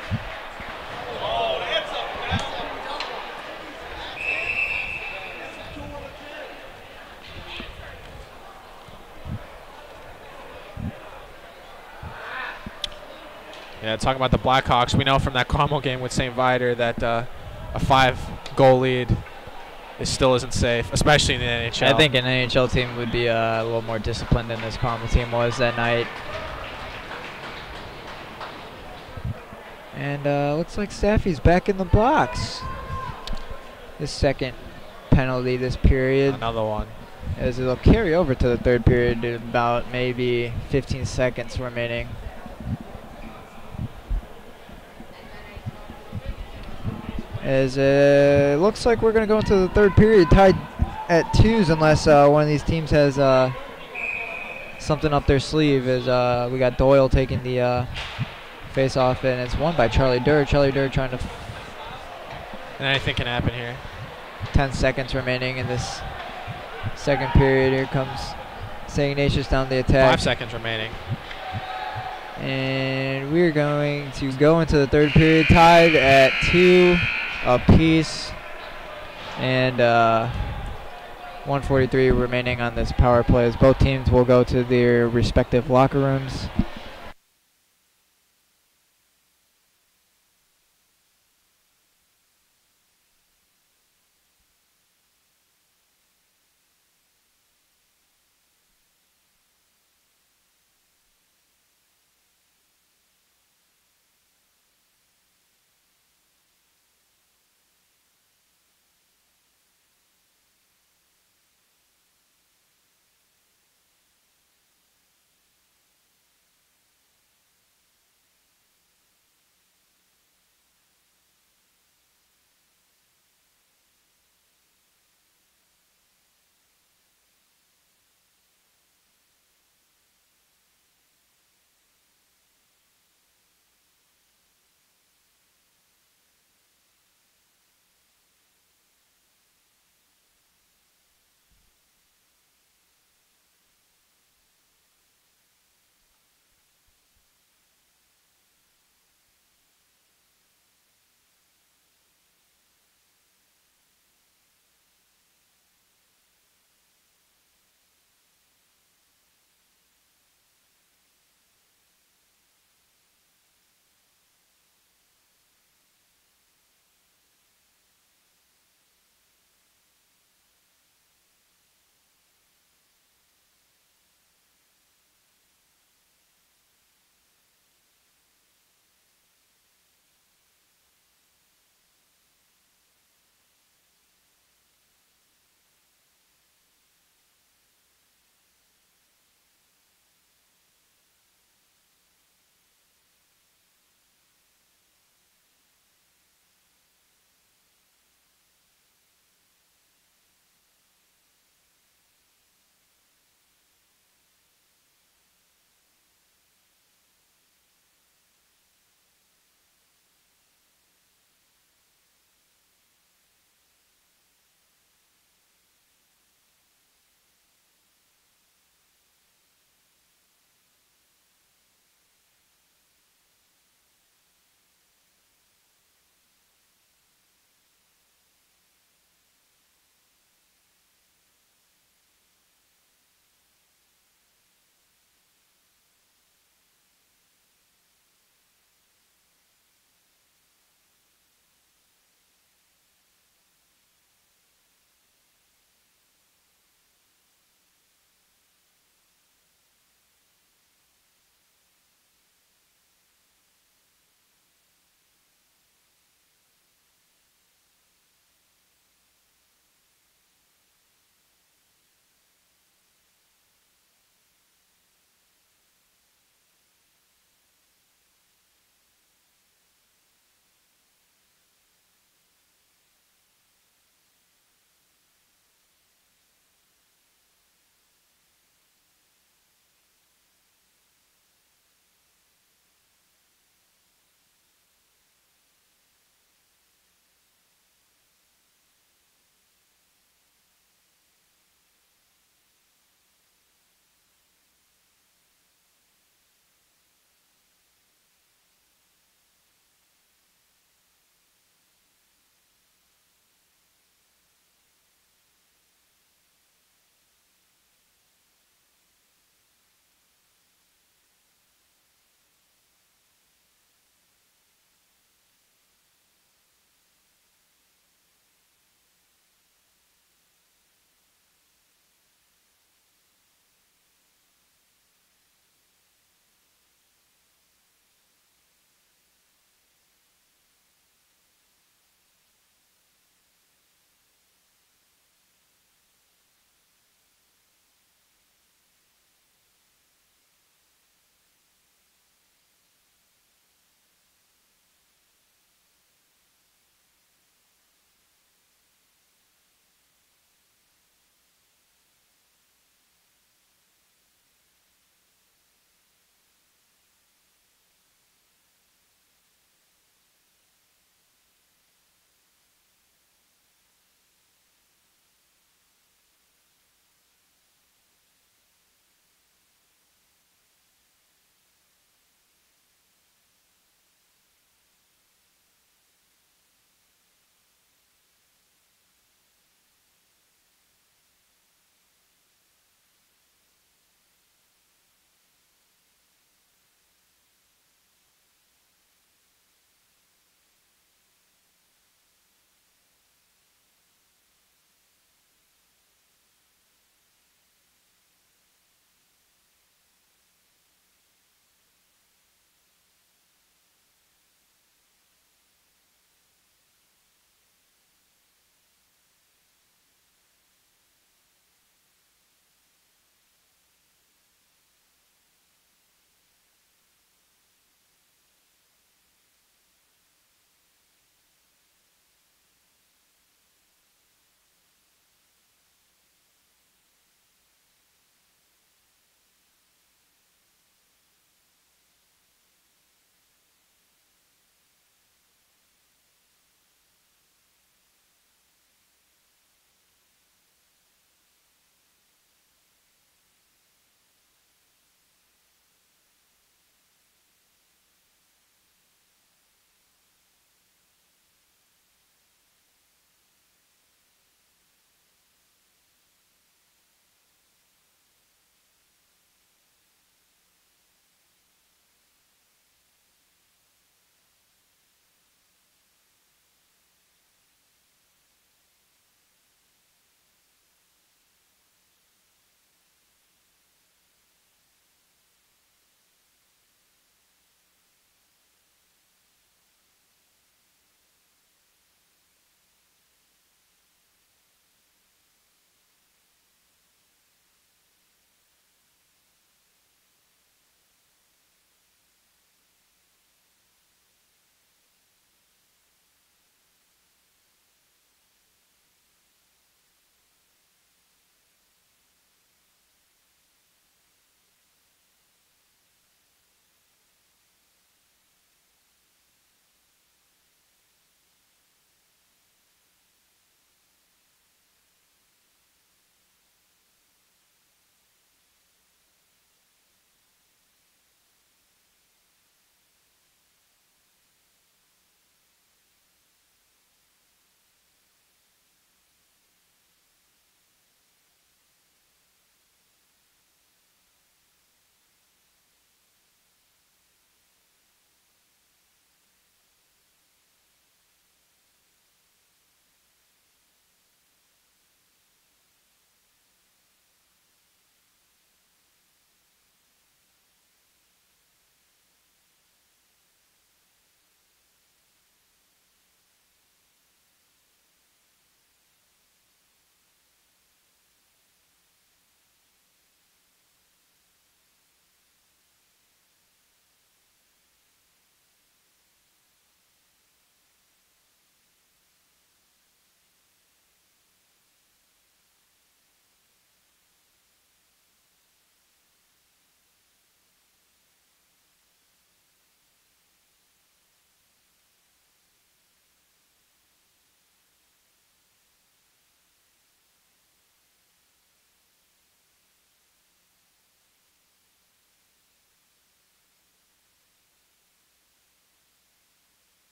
Yeah, talking about the Blackhawks, we know from that Carmel game with St. Viator that a 5-goal lead still isn't safe, especially in the NHL. I think an NHL team would be a little more disciplined than this Carmel team was that night. And looks like Staffy's back in the box. His second penalty this period. Another one. As it'll carry over to the third period in about maybe 15 seconds remaining. As it looks like we're going to go into the third period tied at 2s unless one of these teams has something up their sleeve. As we got Doyle taking the face-off, and it's won by Charlie Durr. Charlie Durr trying to... And anything can happen here. 10 seconds remaining in this second period. Here comes St. Ignatius down the attack. 5 seconds remaining. And we're going to go into the third period tied at 2 apiece, and 1:43 remaining on this power play as both teams will go to their respective locker rooms.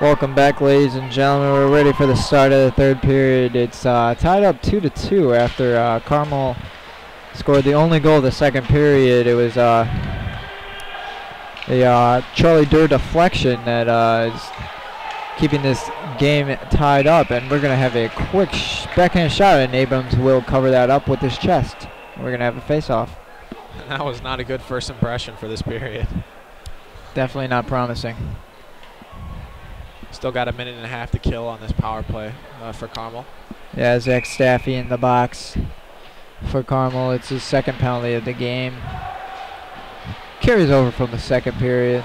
Welcome back, ladies and gentlemen. We're ready for the start of the third period. It's tied up 2-2 after Carmel scored the only goal of the second period. It was a Charlie Durr deflection that is keeping this game tied up, and we're going to have a quick backhand shot, and Abrams will cover that up with his chest. We're going to have a face-off. That was not a good first impression for this period. Definitely not promising. Still got a minute and a half to kill on this power play for Carmel. Yeah, Zach Staffy in the box for Carmel. It's his second penalty of the game. Carries over from the second period.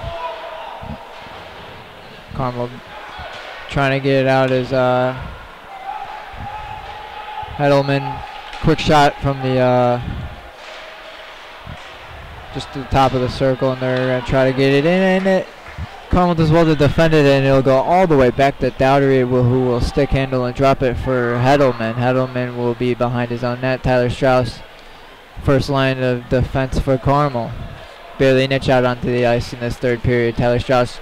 Carmel trying to get it out as Hedelman. Quick shot from the just to the top of the circle, and they're going to try to get it in, and it Carmel does well to defend it, and it'll go all the way back to Dowdery, who will stick handle and drop it for Hedelman. Hedelman will be behind his own net. Tyler Strauss, first line of defense for Carmel. Barely niche out onto the ice in this third period. Tyler Strauss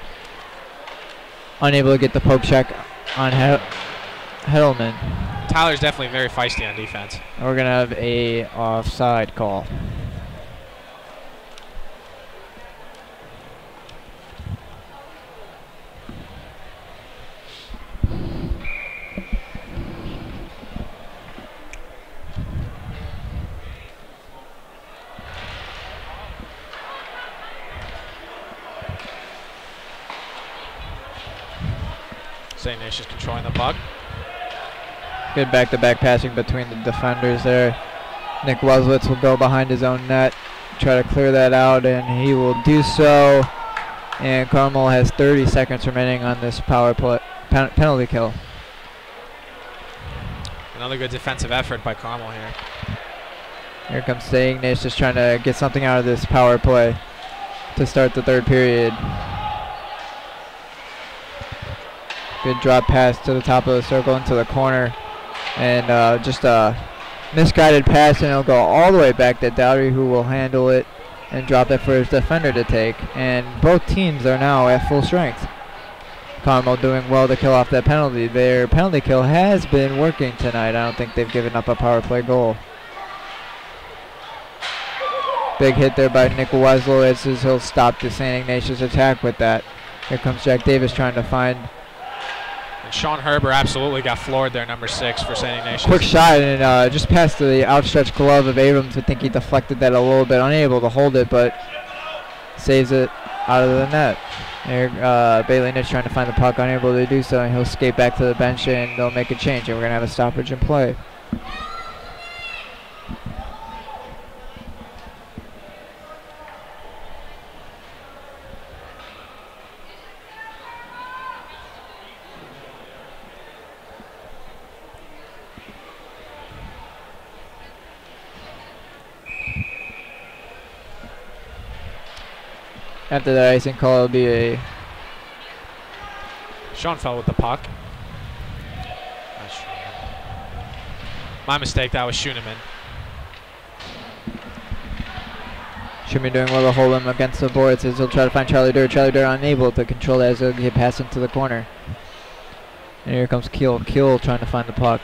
unable to get the poke check on Hedelman. Tyler's definitely very feisty on defense. And we're going to have a offside call. St. Ignatius controlling the puck. Good back-to-back passing between the defenders there. Nick Weslitz will go behind his own net, try to clear that out, and he will do so. And Carmel has 30 seconds remaining on this power play penalty kill. Another good defensive effort by Carmel here. Here comes St. Ignatius trying to get something out of this power play to start the third period. Good drop pass to the top of the circle into the corner. And just a misguided pass, and it'll go all the way back to Dowdery, who will handle it and drop it for his defender to take. And both teams are now at full strength. Carmel doing well to kill off that penalty. Their penalty kill has been working tonight. I don't think they've given up a power play goal. Big hit there by Nick Weslitz as he'll stop the St. Ignatius attack with that. Here comes Jack Davis trying to find. Sean Herber absolutely got floored there, number 6 for St. Ignatius. Quick shot, and just past the outstretched glove of Abrams. I think he deflected that a little bit, unable to hold it, but saves it out of the net. Here, Bailey Nitz trying to find the puck, unable to do so, and he'll skate back to the bench, and they'll make a change, and we're going to have a stoppage in play. After that icing call, it'll be a... Sean fell with the puck. My mistake, that was Schooneman. Schooneman doing well to hold him against the boards as he'll try to find Charlie Durr. Charlie Durr unable to control that as he'll get passed into the corner. And here comes Keel. Keel trying to find the puck.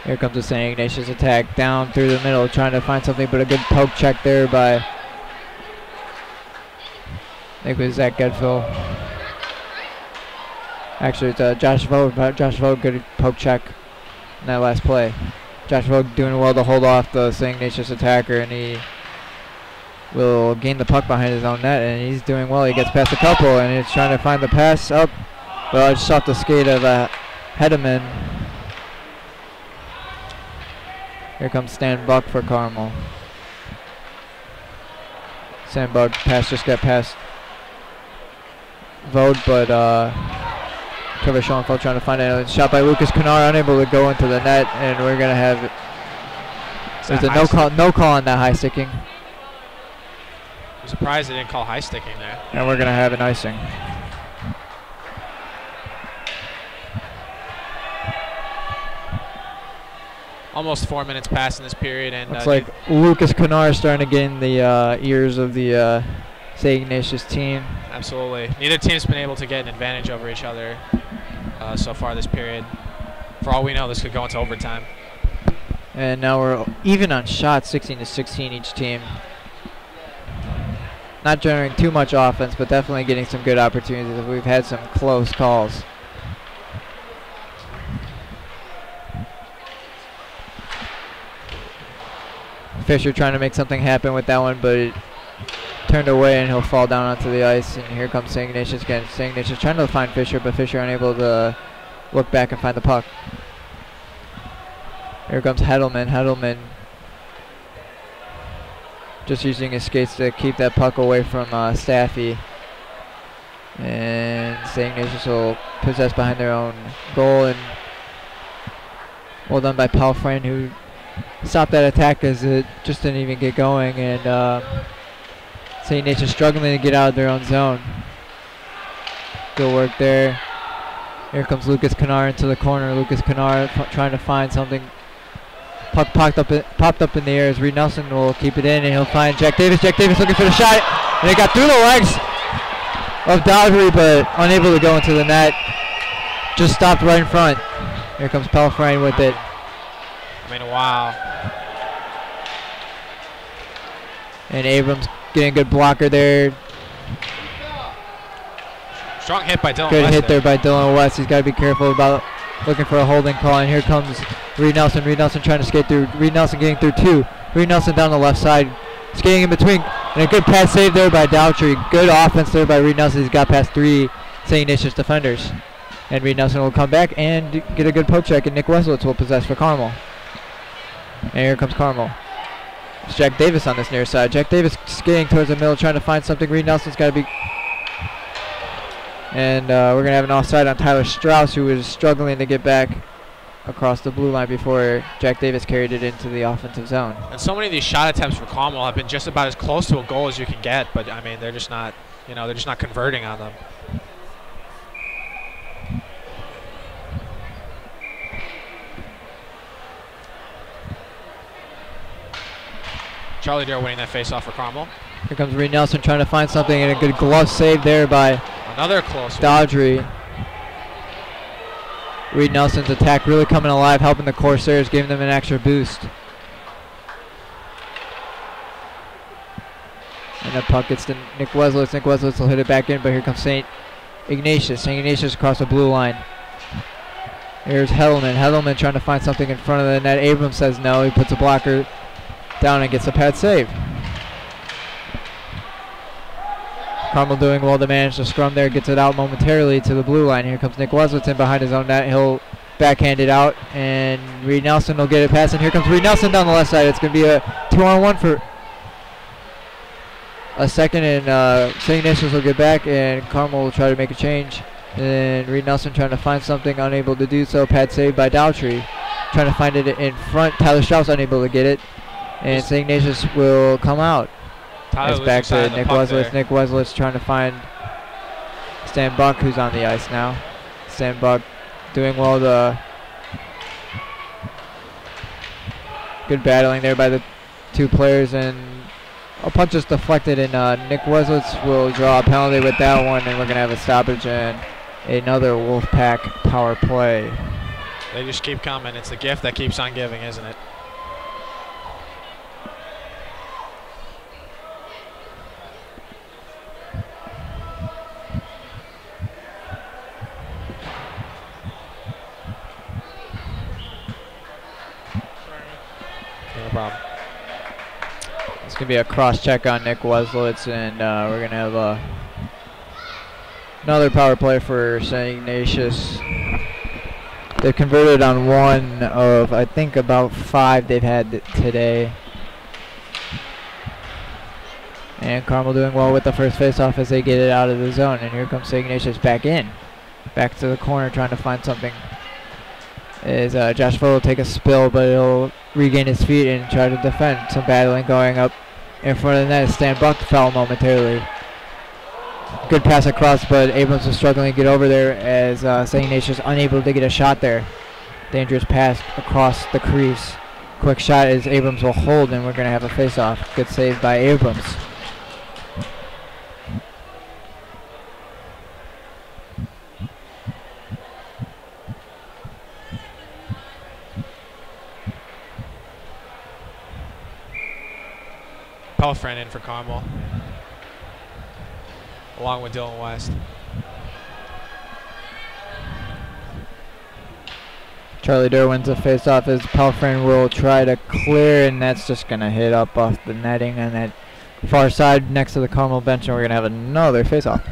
Here comes the St. Ignatius attack down through the middle, trying to find something, but a good poke check there by, I think it was Zach Gedfill. Actually, it's Josh Vogt. Josh Vogt, good poke check in that last play. Josh Vogt doing well to hold off the St. Ignatius attacker, and he will gain the puck behind his own net, and he's doing well. He gets past a couple, and he's trying to find the pass up, but just off the skate of Hedeman. Here comes Stan Buck for Carmel. Stan Buck pass just got past Vogt, but Trevor Schoenfeld trying to find it. Shot by Lucas Kennard, unable to go into the net, and we're going to have... There's a no call on that high sticking. I'm surprised they didn't call high sticking there. And we're going to have an icing. Almost 4 minutes past in this period, and looks like Lucas Kennard starting to get in the ears of the St. Ignatius team. Absolutely. Neither team's been able to get an advantage over each other so far this period. For all we know, this could go into overtime. And now we're even on shots, 16-16 each team. Not generating too much offense, but definitely getting some good opportunities. We've had some close calls. Fisher trying to make something happen with that one, but it turned away and he'll fall down onto the ice. And here comes St. Ignatius again. St. Ignatius trying to find Fisher, but Fisher unable to look back and find the puck. Here comes Heddleman. Heddleman just using his skates to keep that puck away from Staffy. And St. Ignatius will possess behind their own goal. And well done by Palfrain, who stopped that attack as it just didn't even get going. And St. Ignatius struggling to get out of their own zone. Good work there. Here comes Lucas Kennard into the corner. Lucas Kennard trying to find something. Puck popped up in the air as Reed Nelson will keep it in, and he'll find Jack Davis. Jack Davis looking for the shot, and it got through the legs of Dodgery, but unable to go into the net. Just stopped right in front. Here comes Pelfrain with it. I mean, wow. And Abrams getting a good blocker there. Strong hit by Dylan Good West hit there by Dylan West. He's got to be careful about looking for a holding call. And here comes Reed Nelson. Reed Nelson trying to skate through. Reed Nelson getting through two. Reed Nelson down the left side, skating in between. And a good pass save there by Dowtry. Good offense there by Reed Nelson. He's got past three St. Ignatius defenders. And Reed Nelson will come back and get a good poke check. And Nick Weslowitz will possess for Carmel. And here comes Carmel. It's Jack Davis on this near side. Jack Davis skating towards the middle, trying to find something. Reed Nelson's got to be... And we're going to have an offside on Tyler Strauss, who was struggling to get back across the blue line before Jack Davis carried it into the offensive zone. And so many of these shot attempts for Carmel have been just about as close to a goal as you can get, but I mean, they're just not, they're just not converting on them. Charlie Dare winning that face-off for Carmel. Here comes Reed Nelson trying to find something, and a good glove save there by another close Dodgery. Reed Nelson's attack really coming alive, helping the Corsairs, giving them an extra boost. And the puck gets to Nick Weslowitz. Nick Weslowitz will hit it back in, but here comes St. Ignatius. St. Ignatius across the blue line. Here's Heddleman. Heddleman trying to find something in front of the net. Abrams says no. He puts a blocker down and gets a pad save. Carmel doing well to manage the scrum there, gets it out momentarily to the blue line. Here comes Nick Weslowitz in behind his own net. He'll backhand it out, and Reed Nelson will get it past. And here comes Reed Nelson down the left side. It's going to be a 2-on-1 for a second, and St. Ignatius will get back, and Carmel will try to make a change. And Reed Nelson trying to find something, unable to do so. Pad save by Dowtry. Trying to find it in front. Tyler Strauss unable to get it, and St. Ignatius will come out. It's back to Nick Weslowitz. Nick Weslowitz trying to find Stan Buck, who's on the ice now. Stan Buck doing well. Good battling there by the two players, and a puck just deflected, and Nick Weslowitz will draw a penalty with that one, and we're going to have a stoppage and another Wolfpack power play. They just keep coming. It's the gift that keeps on giving, isn't it? No problem. It's going to be a cross check on Nick Weslowitz, and we're going to have another power play for St. Ignatius. They've converted on one of, I think, about 5 they've had today. And Carmel doing well with the first faceoff as they get it out of the zone. And here comes St. Ignatius back in. Back to the corner trying to find something. As Josh Ford will take a spill, but he'll regain his feet and try to defend. Some battling going up in front of the net. Stan Buck fell momentarily. Good pass across, but Abrams was struggling to get over there as St. Ignatius unable to get a shot there. Dangerous pass across the crease. Quick shot as Abrams will hold, and we're going to have a face-off. Good save by Abrams. Pelfrin in for Carmel, along with Dylan West. Charlie Durr wins the face-off as Pelfrin will try to clear, and that's just going to hit up off the netting on that far side next to the Carmel bench, and we're going to have another face-off.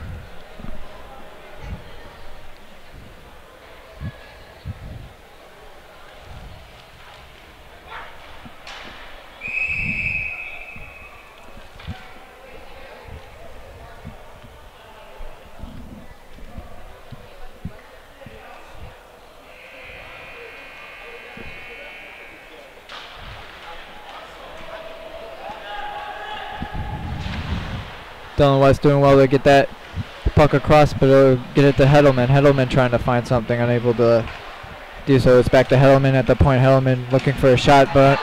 Dylan West doing well to get that puck across, but it'll get it to Heddleman. Heddleman trying to find something, unable to do so. It's back to Heddleman at the point. Heddleman looking for a shot, but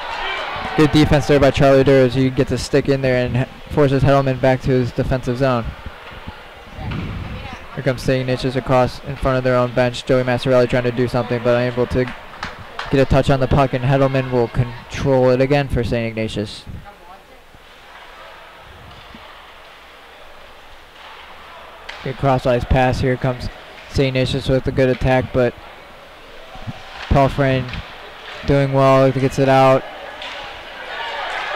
good defense there by Charlie Durr as he gets a stick in there and forces Heddleman back to his defensive zone. Here comes St. Ignatius across in front of their own bench. Joey Massarelli trying to do something, but unable to get a touch on the puck, and Heddleman will control it again for St. Ignatius. Good cross-ice pass. Here comes St. Ignatius with a good attack, but Pelfrin doing well, gets it out.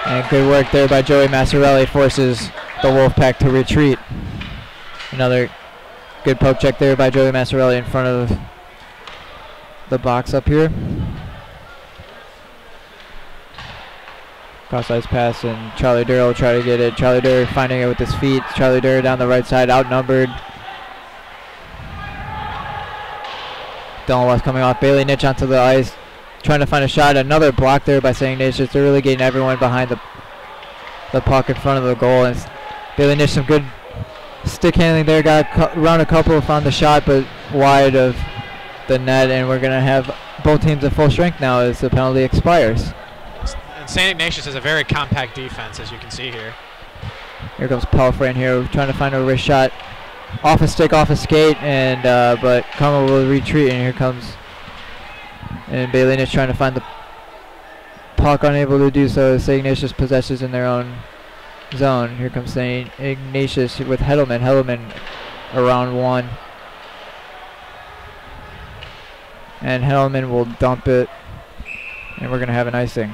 And good work there by Joey Massarelli, forces the Wolfpack to retreat. Another good poke check there by Joey Massarelli in front of the box up here. Cross-ice pass, and Charlie Durr will try to get it. Charlie Durr finding it with his feet. Charlie Durr down the right side, outnumbered. Dylan West coming off. Bailey Nitch onto the ice, trying to find a shot. Another block there by St. Ignatius. They're really getting everyone behind the puck in front of the goal. And Bailey Nitch, some good stick handling there. Got around a couple, found the shot, but wide of the net. And we're going to have both teams at full strength now as the penalty expires. St. Ignatius has a very compact defense, as you can see here. Here comes Pelfrin here, trying to find a wrist shot. Off a stick, off a skate, and but Carmel will retreat, and here comes and Bailey Nitch trying to find the puck, unable to do so. St. Ignatius possesses in their own zone. Here comes St. Ignatius with Heddleman. Heddleman around one. And Heddleman will dump it, and we're going to have an icing.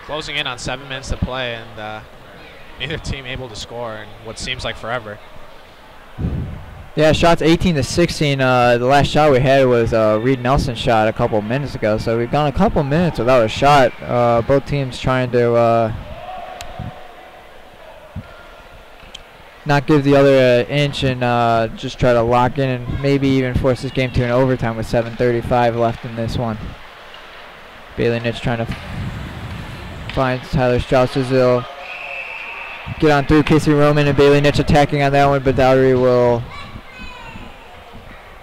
Closing in on 7 minutes to play, and neither team able to score in what seems like forever. Yeah, shots 18-16. The last shot we had was a Reed Nelson shot a couple minutes ago, so we've gone a couple minutes without a shot. Both teams trying to not give the other an inch and just try to lock in and maybe even force this game to an overtime with 7:35 left in this one. Bailey Nitch trying to find Tyler Strauss as he'll get on through. Casey Roman and Bailey Nitch attacking on that one, but Dowry will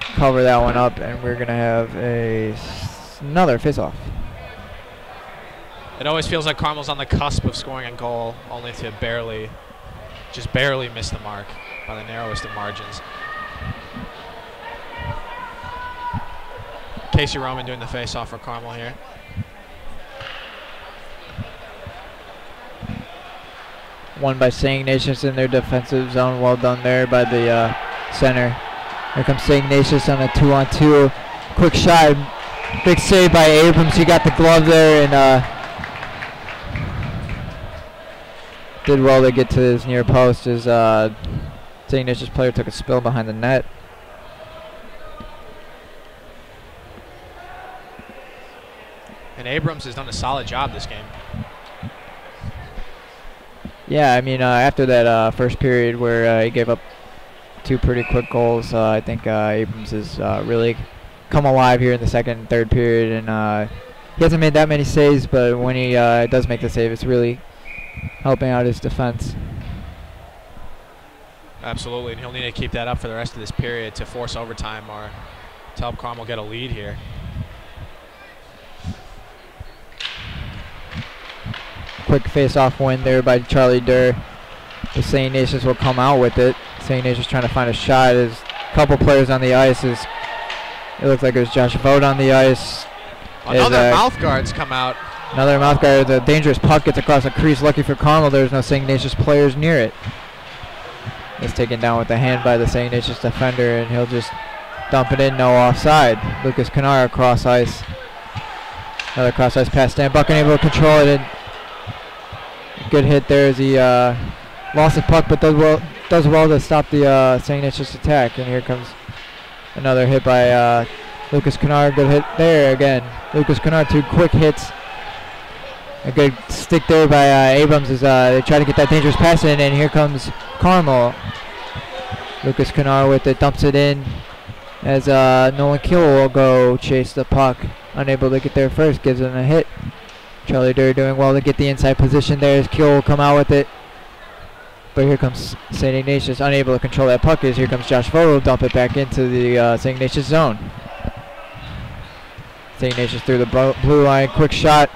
cover that one up, and we're going to have another face-off. It always feels like Carmel's on the cusp of scoring a goal, only to just barely miss the mark by the narrowest of margins. Casey Roman doing the face-off for Carmel here. Won by St. Ignatius in their defensive zone. Well done there by the center. Here comes St. Ignatius on a 2-on-2. Quick shot. Big save by Abrams. He got the glove there and did well to get to his near post as St. Ignatius player took a spill behind the net. And Abrams has done a solid job this game. Yeah, I mean, after that first period where he gave up 2 pretty quick goals, I think Abrams has really come alive here in the second and third period. And he hasn't made that many saves, but when he does make the save, it's really helping out his defense. Absolutely, and he'll need to keep that up for the rest of this period to force overtime or to help Carmel get a lead here. Quick face-off win there by Charlie Durr. The St. Ignatius will come out with it. St. Ignatius trying to find a shot. There's a couple players on the ice. It looks like it was Josh Vogt on the ice. Another mouth guards come out. Another mouth guard. The dangerous puck gets across the crease. Lucky for Carmel, there's no St. Ignatius players near it. It's taken down with the hand by the St. Ignatius defender, and he'll just dump it in. No offside. Lucas Canara cross ice. Another cross ice pass. Stan Buck unable to control it. And good hit there as he lost the puck, but does well to stop the St. Ignatius attack. And here comes another hit by Lucas Canard. Good hit there again. Lucas Canard, 2 quick hits. A good stick there by Abrams as they try to get that dangerous pass in, and here comes Carmel. Lucas Canard with it, dumps it in as Nolan Keel will go chase the puck. Unable to get there first, gives him a hit. Charlie Durr doing well to get the inside position there as Keel will come out with it. But here comes St. Ignatius, unable to control that puck as here comes Josh Vogel, dump it back into the St. Ignatius zone. St. Ignatius through the blue line, quick shot.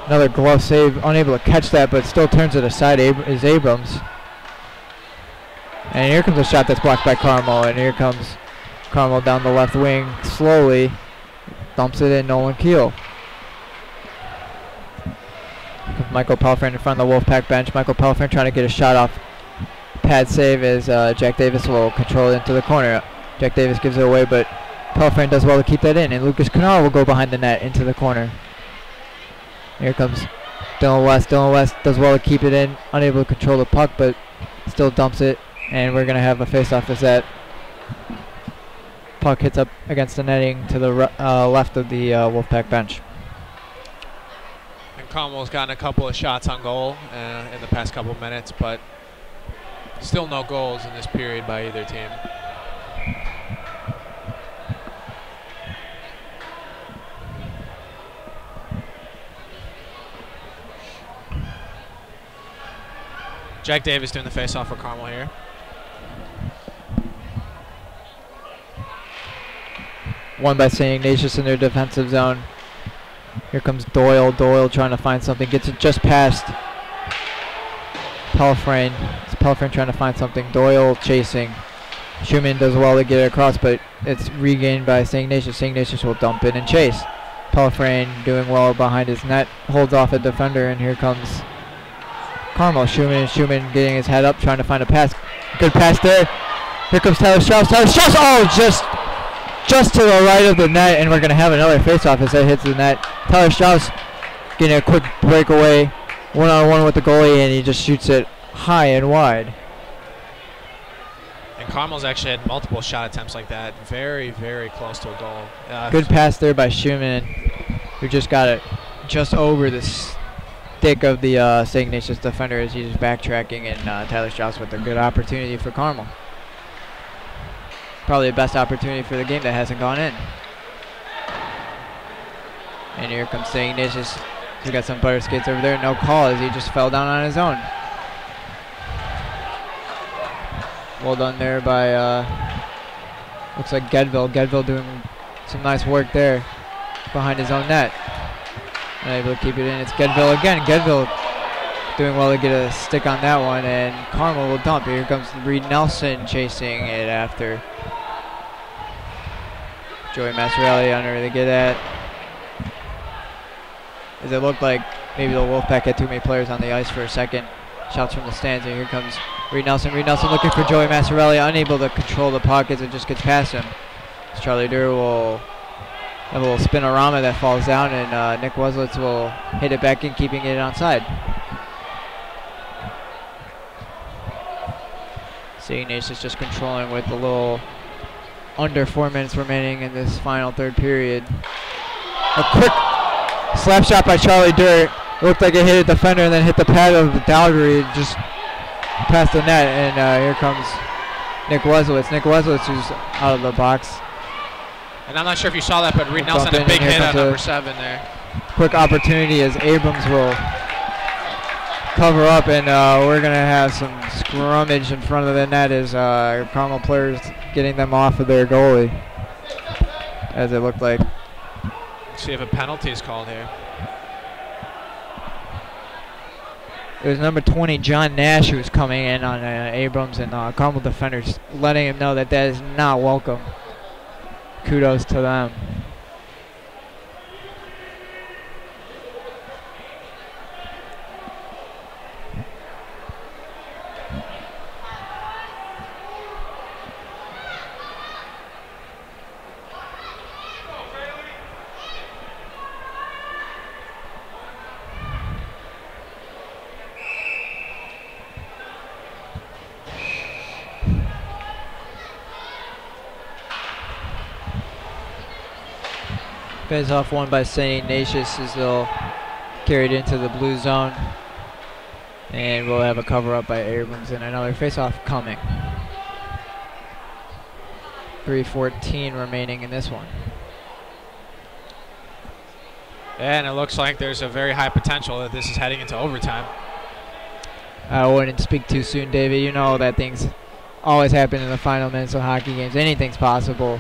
Another glove save, unable to catch that, but still turns it aside is Abrams. And here comes a shot that's blocked by Carmel, and here comes Carmel down the left wing slowly. Dumps it in, Nolan Keel. Michael Pelfrin in front of the Wolfpack bench. Michael Pelfrin trying to get a shot off. Pad save as Jack Davis will control it into the corner. Jack Davis gives it away, but Pelfrin does well to keep that in, and Lucas Canal will go behind the net into the corner. Here comes Dylan West. Dylan West does well to keep it in, unable to control the puck, but still dumps it, and we're going to have a face-off as that puck hits up against the netting to the left of the Wolfpack bench. And Carmel's gotten a couple of shots on goal in the past couple of minutes, but still no goals in this period by either team. Jack Davis doing the face-off for Carmel here. Won by St. Ignatius in their defensive zone. Here comes Doyle. Doyle trying to find something. Gets it just past Pelfrain. It's Pelfrain trying to find something. Doyle chasing. Schumann does well to get it across, but it's regained by St. Ignatius. St. Ignatius will dump it and chase. Pelfrain doing well behind his net. Holds off a defender, and here comes Carmel. Schumann getting his head up, trying to find a pass. Good pass there. Here comes Tyler Strauss. Tyler Strauss, oh, just to the right of the net, and we're going to have another face-off as that hits the net. Tyler Strauss getting a quick breakaway, one-on-one with the goalie, and he just shoots it high and wide. And Carmel's actually had multiple shot attempts like that. Very, very close to a goal. Good pass there by Schumann, who just got it just over the stick of the St. Ignatius defender as he's backtracking, and Tyler Strauss with a good opportunity for Carmel. Probably the best opportunity for the game that hasn't gone in. And here comes St. Ignatius. He's got some butter skates over there. No call as he just fell down on his own. Well done there by, looks like Gedville. Gedville doing some nice work there behind his own net. Unable to keep it in. It's Gedville again. Gedville doing well to get a stick on that one, and Carmel will dump. Here comes Reed Nelson chasing it after. Joey Massarelli unable to get at. As it looked like maybe the Wolfpack had too many players on the ice for a second. Shots from the stands, and here comes Reed Nelson. Reed Nelson looking for Joey Massarelli, unable to control the puck as it just gets past him. As Charlie Durr will have a little spinorama that falls down, and Nick Weslitz will hit it back in, keeping it onside. St. Ignatius just controlling with a little under 4 minutes remaining in this final third period. A quick slap shot by Charlie Durr. It looked like it hit a defender and then hit the pad of Dalgery just past the net, and here comes Nick Weslitz. Nick Weslitz who's out of the box. And I'm not sure if you saw that, but Reed Nelson had a big hit on number 7 there. Quick opportunity as Abrams will cover up, and we're going to have some scrummage in front of the net as Carmel players getting them off of their goalie, as it looked like. Let's see if a penalty is called here. It was number 20, John Nash, who was coming in on Abrams, and Carmel defenders letting him know that that is not welcome. Kudos to them. Face off won by St. Ignatius as they'll carry it into the blue zone. And we'll have a cover up by Abrams and another face off coming. 3:14 remaining in this one. And it looks like there's a very high potential that this is heading into overtime. I wouldn't speak too soon, David. You know that things always happen in the final minutes of hockey games. Anything's possible,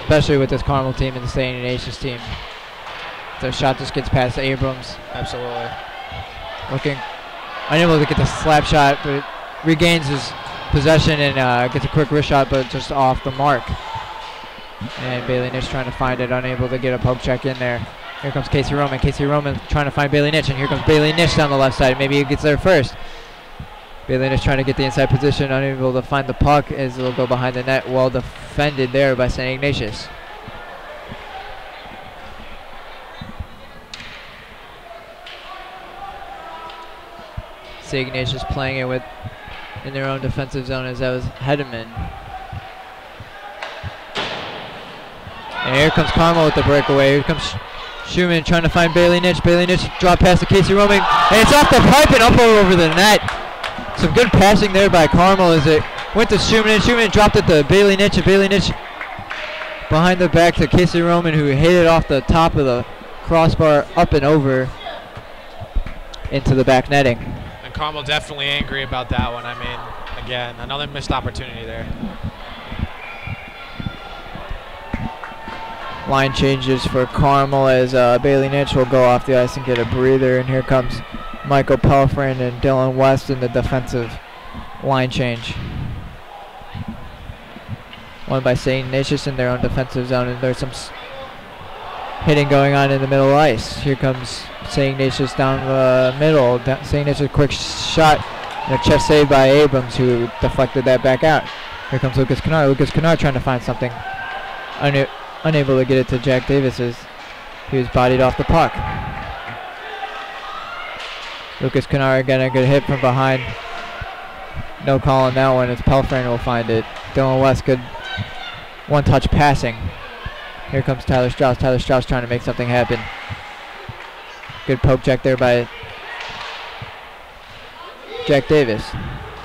especially with this Carmel team and the St. Ignatius team. The shot just gets past Abrams. Absolutely. Looking unable to get the slap shot, but regains his possession and gets a quick wrist shot, but just off the mark. And Bailey Nitsch trying to find it, unable to get a poke check in there. Here comes Casey Roman. Casey Roman trying to find Bailey Nitsch, and here comes Bailey Nitsch down the left side. Maybe he gets there first. Bailey Nitsch trying to get the inside position, unable to find the puck as it'll go behind the net. Well defended there by St. Ignatius. St. Ignatius playing it with in their own defensive zone as that was Hedeman. And here comes Carmel with the breakaway. Here comes Schumann trying to find Bailey Nitsch. Bailey Nitsch drop pass to Casey Roman, and it's off the pipe and up over the net. Some good passing there by Carmel as it went to Schumann, and Schumann dropped it to Bailey Nitsch, and Bailey Nitsch behind the back to Casey Roman, who hit it off the top of the crossbar up and over into the back netting. And Carmel definitely angry about that one. I mean, again, another missed opportunity there. Line changes for Carmel as Bailey Nitsch will go off the ice and get a breather. And here comes Michael Pelfrand and Dylan West in the defensive line change. Won by St. Ignatius in their own defensive zone, and there's some hitting going on in the middle of the ice. Here comes St. Ignatius down the middle. St. Ignatius quick shot and a chest save by Abrams, who deflected that back out. Here comes Lucas Kennard. Lucas Kennard trying to find something. Unable to get it to Jack Davis as he was bodied off the puck. Lucas Kennard getting a good hit from behind. No call on that one as Pelfrand will find it. Dylan West, good one-touch passing. Here comes Tyler Strauss. Tyler Strauss trying to make something happen. Good poke check there by Jack Davis.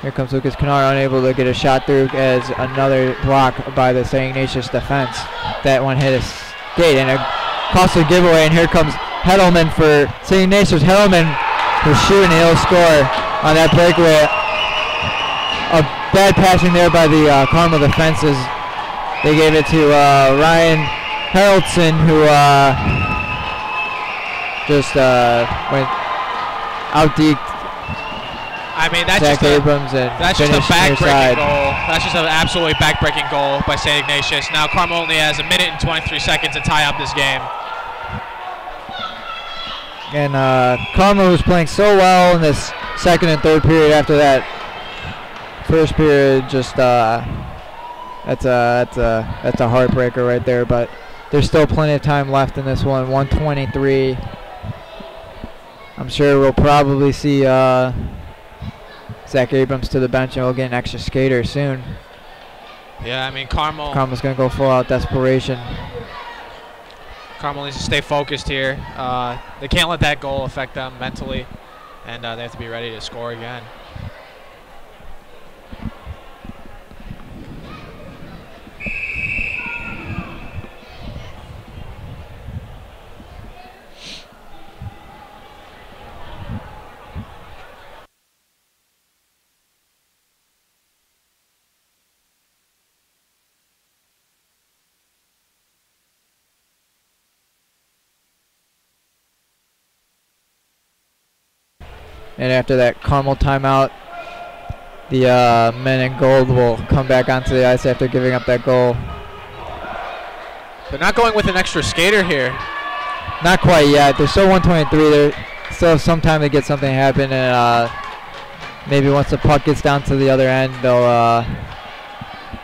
Here comes Lucas Kennard, unable to get a shot through as another block by the St. Ignatius defense. That one hit a skate and a costly giveaway, and here comes Hedelman for St. Ignatius. Hedelman will shoot and he'll score on that breakaway. A bad passing there by the Carmel defenses. They gave it to Ryan Haraldson, who just went out-deked. I mean, that's Zach just Abrams that's just a back-breaking goal. That's just an absolutely back-breaking goal by St. Ignatius. Now Carmel only has 1 minute and 23 seconds to tie up this game. And Carmel was playing so well in this second and third period. After that first period, just that's a heartbreaker right there. But there's still plenty of time left in this one. 1:23. I'm sure we'll probably see Zach Abrams to the bench, and we'll get an extra skater soon. Yeah, I mean, Carmel's going to go full out desperation. Carmel needs to stay focused here. They can't let that goal affect them mentally, and they have to be ready to score again. And after that Carmel timeout, the men in gold will come back onto the ice after giving up that goal. They're not going with an extra skater here. Not quite yet. They're still 1:23. They're still have some time to get something happen, and maybe once the puck gets down to the other end, they'll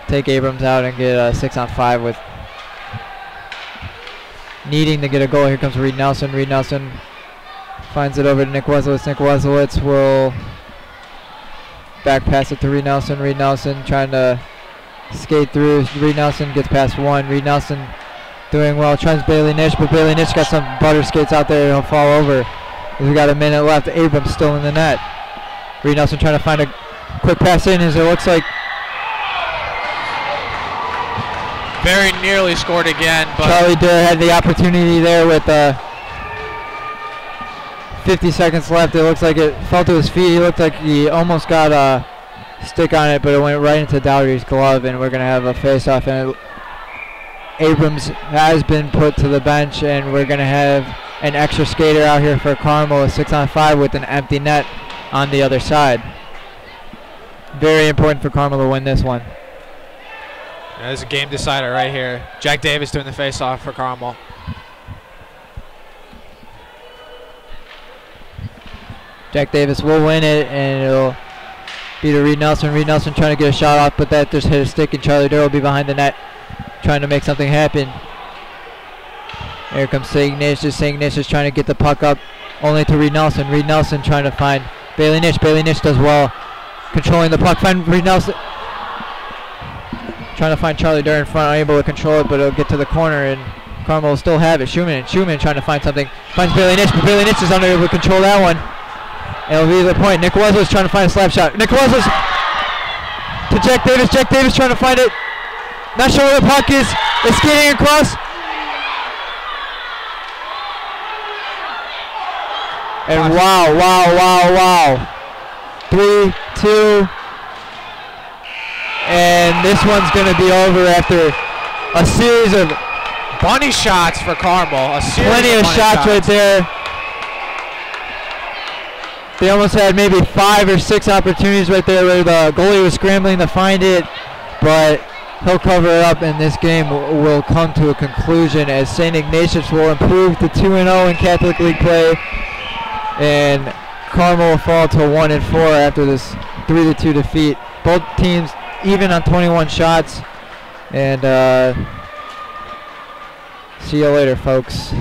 take Abrams out and get a 6-on-5 with needing to get a goal. Here comes Reed Nelson. Reed Nelson finds it over to Nick Weslowitz. Nick Weslowitz will back pass it to Reed Nelson. Reed Nelson trying to skate through. Reed Nelson gets past one. Reed Nelson doing well. Tries Bailey Nish, but Bailey Nish got some butter skates out there. He'll fall over. We got a minute left. Abrams still in the net. Reed Nelson trying to find a quick pass in as it looks like. Very nearly scored again, but Charlie Durr had the opportunity there with 50 seconds left. It looks like it fell to his feet. He looked like he almost got a stick on it, but it went right into Dowdy's glove, and we're going to have a face-off. And Abrams has been put to the bench, and we're going to have an extra skater out here for Carmel, a 6-on-5 with an empty net on the other side. Very important for Carmel to win this one. There's a game decider right here. Jack Davis doing the face-off for Carmel. Jack Davis will win it, and it'll be to Reed Nelson. Reed Nelson trying to get a shot off, but that just hit a stick, and Charlie Durr will be behind the net trying to make something happen. Here comes St. Ignatius. St. Ignatius trying to get the puck up, only to Reed Nelson. Reed Nelson trying to find Bailey Nish. Bailey Nish does well, controlling the puck. Find Reed Nelson. Trying to find Charlie Durr in front, unable to control it, but it'll get to the corner, and Carmel will still have it. Schumann trying to find something. Finds Bailey Nish, but Bailey Nish is unable to control that one. It'll be the point. Nick Wesley's trying to find a slap shot. Nick Wesley's to Jack Davis. Jack Davis trying to find it. Not sure where the puck is. It's skating across. And wow. 3-2. And this one's going to be over after a series of bunny shots for Carmel. Plenty of shots right there. They almost had maybe 5 or 6 opportunities right there where the goalie was scrambling to find it, but he'll cover it up, and this game will come to a conclusion as St. Ignatius will improve to 2-0 in Catholic League play, and Carmel will fall to 1-4 after this 3-2 defeat. Both teams even on 21 shots, and see you later, folks.